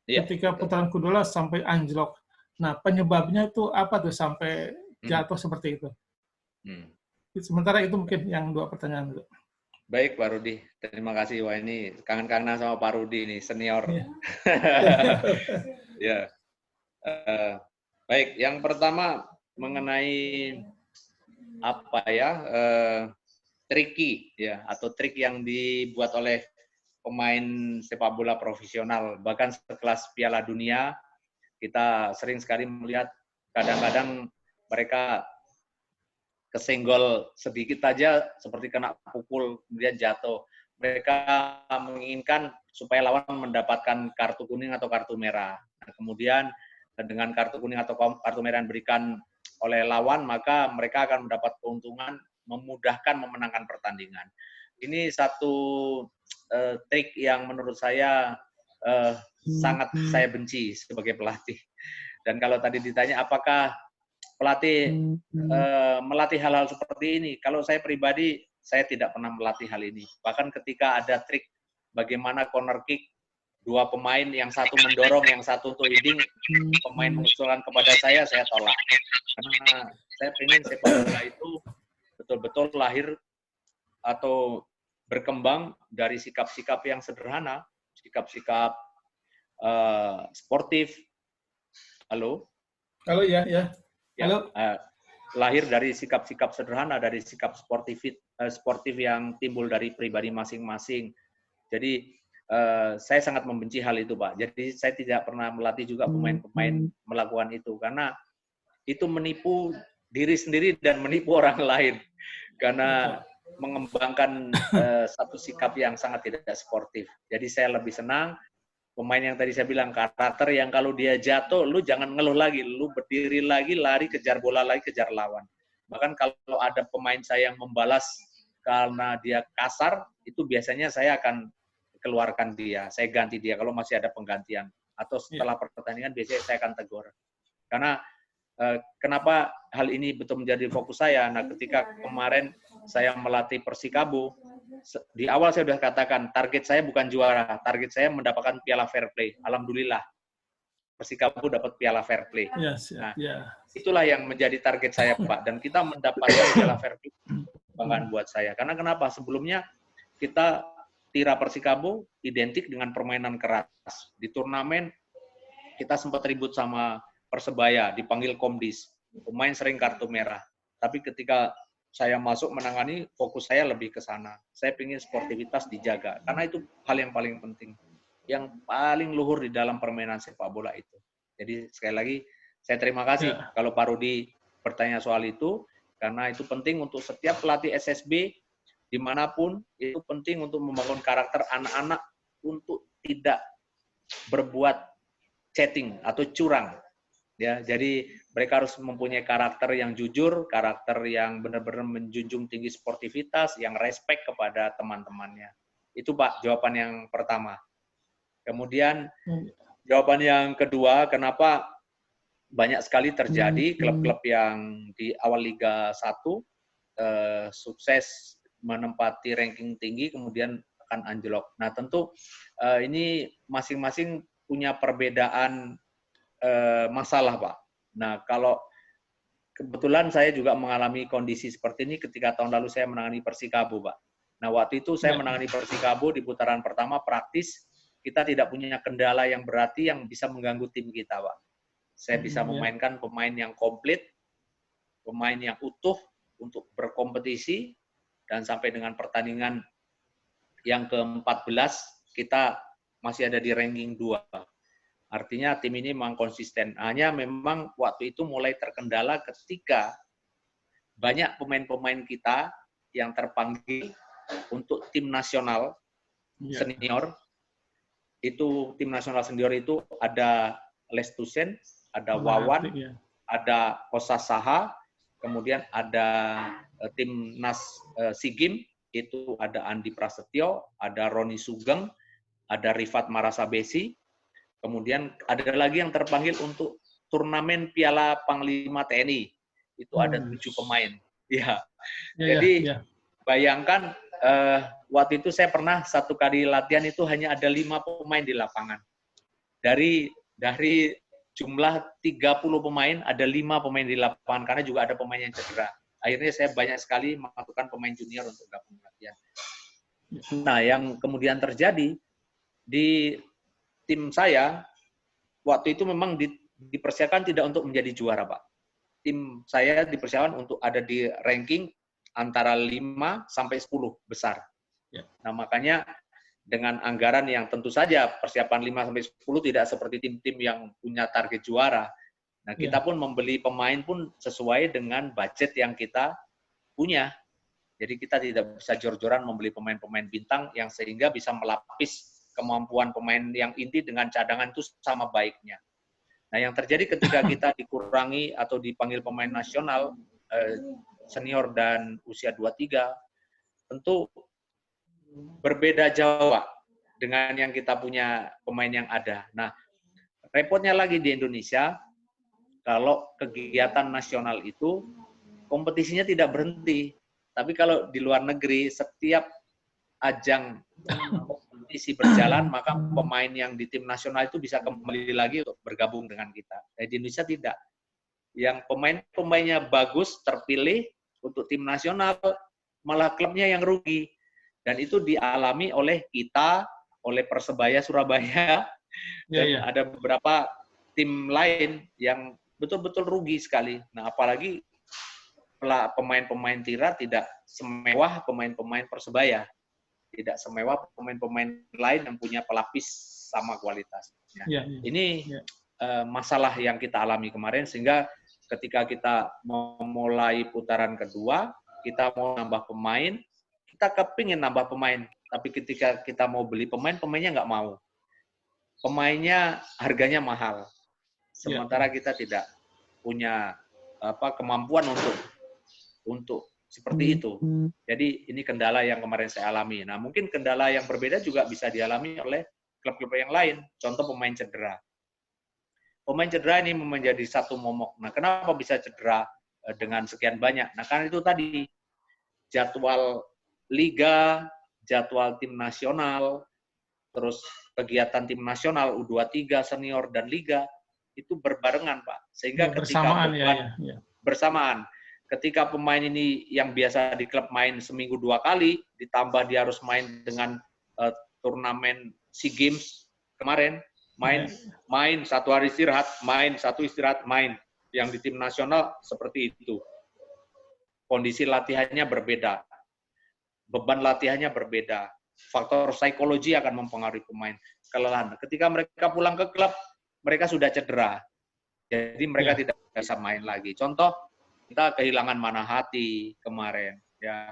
Ketika putaran kedua sampai anjlok. Nah, penyebabnya itu apa tuh sampai jatuh seperti itu? Sementara itu mungkin yang 2 pertanyaan dulu. Baik, Pak Rudi. Terima kasih. Wah, ini kangen-kangenan sama Pak Rudi nih, senior. Ya. Baik, yang pertama mengenai apa ya, tricky ya, atau trik yang dibuat oleh pemain sepak bola profesional. Bahkan sekelas Piala Dunia, kita sering sekali melihat kadang-kadang mereka kesenggol sedikit aja seperti kena pukul kemudian jatuh. Mereka menginginkan supaya lawan mendapatkan kartu kuning atau kartu merah. Nah, kemudian dengan kartu kuning atau kartu merah yang diberikan oleh lawan, maka mereka akan mendapat keuntungan memudahkan memenangkan pertandingan. Ini satu trik yang menurut saya sangat saya benci sebagai pelatih. Dan kalau tadi ditanya apakah pelatih melatih hal-hal seperti ini, kalau saya pribadi saya tidak pernah melatih hal ini. Bahkan ketika ada trik bagaimana corner kick, 2 pemain, yang satu mendorong, yang satu untuk leading, pemain mengusulkan kepada saya tolak. Karena saya ingin sepak bola itu betul-betul lahir atau berkembang dari sikap-sikap yang sederhana, sikap-sikap sportif. Halo? Halo, ya. Halo. Lahir dari sikap-sikap sederhana, dari sikap sportif yang timbul dari pribadi masing-masing. Jadi saya sangat membenci hal itu, Pak. Jadi saya tidak pernah melatih juga pemain-pemain melakukan itu, karena itu menipu diri sendiri dan menipu orang lain. Karena mengembangkan satu sikap yang sangat tidak sportif. Jadi saya lebih senang pemain yang tadi saya bilang, karakter yang kalau dia jatuh, lu jangan ngeluh lagi, lu berdiri lagi, lari, kejar bola lagi, kejar lawan. Bahkan kalau ada pemain saya yang membalas karena dia kasar, itu biasanya saya akan keluarkan dia, saya ganti dia kalau masih ada penggantian. Atau setelah pertandingan biasanya saya akan tegur. Karena kenapa hal ini betul menjadi fokus saya? Nah, ketika kemarin saya melatih Persikabo, di awal saya sudah katakan, target saya bukan juara, target saya mendapatkan piala fair play. Alhamdulillah, Persikabo dapat piala fair play. Nah, itulah yang menjadi target saya, Pak. Dan kita mendapatkan piala fair play, kebanggaan buat saya. Karena kenapa? Sebelumnya kita Tira Persikabo identik dengan permainan keras. Di turnamen kita sempat ribut sama Persebaya, dipanggil Komdis. Pemain sering kartu merah. Tapi ketika saya masuk menangani, fokus saya lebih ke sana. Saya ingin sportivitas dijaga. Karena itu hal yang paling penting. Yang paling luhur di dalam permainan sepak bola itu. Jadi sekali lagi, saya terima kasih kalau Pak Rudi bertanya soal itu. Karena itu penting untuk setiap pelatih SSB, dimanapun, itu penting untuk membangun karakter anak-anak untuk tidak berbuat chatting atau curang. Ya, jadi mereka harus mempunyai karakter yang jujur, karakter yang benar-benar menjunjung tinggi sportivitas, yang respect kepada teman-temannya. Itu Pak, jawaban yang pertama. Kemudian jawaban yang kedua, kenapa banyak sekali terjadi klub-klub yang di awal Liga 1 sukses menempati ranking tinggi, kemudian akan anjlok. Nah, tentu ini masing-masing punya perbedaan masalah, Pak. Nah, kalau kebetulan saya juga mengalami kondisi seperti ini ketika tahun lalu saya menangani Persikabo, Pak. Nah, waktu itu saya menangani Persikabo di putaran pertama, praktis kita tidak punya kendala yang berarti yang bisa mengganggu tim kita, Pak. Saya bisa memainkan pemain yang komplit, pemain yang utuh untuk berkompetisi, dan sampai dengan pertandingan yang ke-14, kita masih ada di ranking 2. Artinya tim ini memang konsisten. Hanya memang waktu itu mulai terkendala ketika banyak pemain-pemain kita yang terpanggil untuk tim nasional senior. Itu tim nasional senior itu ada Lestusen, ada Wawan, ada Kosasaha, kemudian ada timnas Sigim, itu ada Andi Prasetyo, ada Roni Sugeng, ada Rifat Marasabesi, kemudian ada lagi yang terpanggil untuk turnamen Piala Panglima TNI, itu ada 7 pemain. Ya. Jadi bayangkan waktu itu saya pernah satu kali latihan itu hanya ada 5 pemain di lapangan. Dari jumlah 30 pemain, ada 5 pemain di lapangan, karena juga ada pemain yang cedera. Akhirnya saya banyak sekali melakukan pemain junior untuk gabung latihan. Nah, yang kemudian terjadi di tim saya, waktu itu memang dipersiapkan tidak untuk menjadi juara, Pak. Tim saya dipersiapkan untuk ada di ranking antara 5 sampai 10 besar. Nah, makanya dengan anggaran yang tentu saja persiapan 5 sampai 10 tidak seperti tim-tim yang punya target juara. Nah, kita pun membeli pemain pun sesuai dengan budget yang kita punya. Jadi kita tidak bisa jor-joran membeli pemain-pemain bintang yang sehingga bisa melapis kemampuan pemain yang inti dengan cadangan itu sama baiknya. Nah, yang terjadi ketika kita dikurangi atau dipanggil pemain nasional senior dan usia 23, tentu berbeda jauh dengan yang kita punya pemain yang ada. Nah, repotnya lagi di Indonesia, kalau kegiatan nasional itu kompetisinya tidak berhenti. Tapi kalau di luar negeri, setiap ajang kompetisi berjalan, maka pemain yang di tim nasional itu bisa kembali lagi untuk bergabung dengan kita. Nah, di Indonesia tidak. Yang pemainnya bagus, terpilih untuk tim nasional, malah klubnya yang rugi. Dan itu dialami oleh kita, oleh Persebaya Surabaya, dan ada beberapa tim lain yang betul-betul rugi sekali. Nah, apalagi pemain-pemain Tira tidak semewah pemain-pemain Persebaya. Tidak semewah pemain-pemain lain yang punya pelapis sama kualitasnya. Ini masalah yang kita alami kemarin, sehingga ketika kita memulai putaran kedua, kita mau nambah pemain, kita kepingin nambah pemain. Tapi ketika kita mau beli pemain, pemainnya nggak mau. Pemainnya harganya mahal. Sementara kita tidak punya kemampuan untuk seperti itu. Jadi ini kendala yang kemarin saya alami. Nah, mungkin kendala yang berbeda juga bisa dialami oleh klub-klub yang lain. Contoh pemain cedera. Pemain cedera ini menjadi satu momok. Nah, kenapa bisa cedera dengan sekian banyak? Nah, karena itu tadi jadwal liga, jadwal tim nasional, terus kegiatan tim nasional U23, senior dan liga itu berbarengan, Pak. Sehingga ketika bersamaan. Ketika pemain ini yang biasa di klub main seminggu 2 kali, ditambah dia harus main dengan turnamen SEA Games kemarin, main 1 hari istirahat, main 1 istirahat, main. Yang di tim nasional seperti itu. Kondisi latihannya berbeda. Beban latihannya berbeda. Faktor psikologi akan mempengaruhi pemain. Kelelahan. Ketika mereka pulang ke klub, mereka sudah cedera. Jadi mereka tidak bisa main lagi. Contoh, kita kehilangan Manahati kemarin, ya.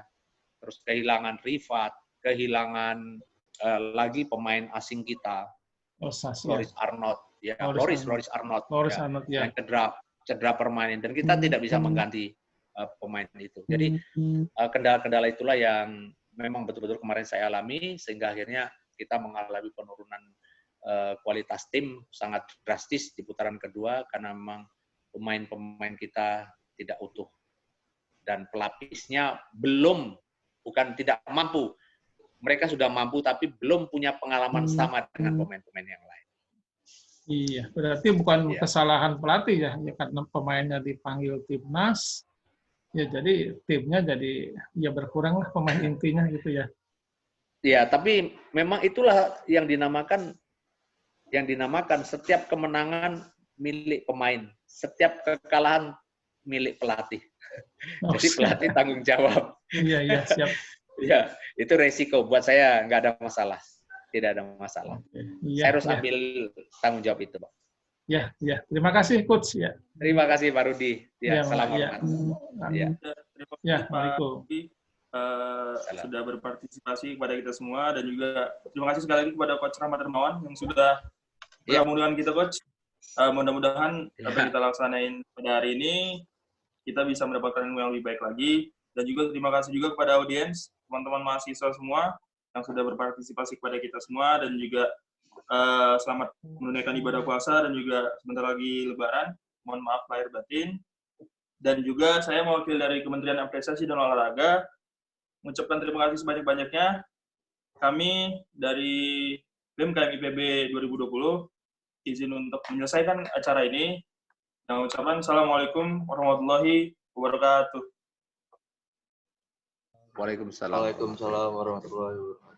Terus kehilangan Rifat, kehilangan lagi pemain asing kita, Loris Arnold, ya. Loris Arnold, yang cedera permanen, dan kita tidak bisa mengganti pemain itu. Jadi kendala-kendala itulah yang memang betul-betul kemarin saya alami, sehingga akhirnya kita mengalami penurunan kualitas tim sangat drastis di putaran kedua, karena memang pemain-pemain kita tidak utuh. Dan pelapisnya bukan tidak mampu. Mereka sudah mampu, tapi belum punya pengalaman sama dengan pemain-pemain yang lain. Iya, berarti bukan kesalahan pelatih ya, karena pemainnya dipanggil timnas, ya jadi timnya jadi ya berkuranglah pemain intinya gitu ya. Ya, tapi memang itulah yang dinamakan setiap kemenangan milik pemain, setiap kekalahan milik pelatih. Jadi pelatih tanggung jawab. Iya, siap. Ya, itu resiko. Buat saya nggak ada masalah. Tidak ada masalah. Saya harus ambil tanggung jawab itu, Pak. Ya. Terima kasih, Coach. Ya. Terima kasih, Pak Rudi. Salam hormat. Terima kasih, Pak Rudi. Sudah berpartisipasi kepada kita semua, dan juga terima kasih sekali lagi kepada Coach Rahmat Darmawan yang sudah bergabung dengan kita, Coach. Mudah-mudahan apa yang kita laksanain pada hari ini kita bisa mendapatkan ilmu yang lebih baik lagi. Dan juga terima kasih juga kepada audiens, teman-teman mahasiswa semua yang sudah berpartisipasi kepada kita semua, dan juga selamat menunaikan ibadah puasa, dan juga sebentar lagi Lebaran. Mohon maaf lahir batin. Dan juga saya mewakili dari Kementerian Apresiasi dan Olahraga mengucapkan terima kasih sebanyak-banyaknya. Kami dari BEM KMIPB 2020 izin untuk menyelesaikan acara ini. Dan ucapan Assalamualaikum warahmatullahi wabarakatuh. Waalaikumsalam. Waalaikumsalam warahmatullahi wabarakatuh.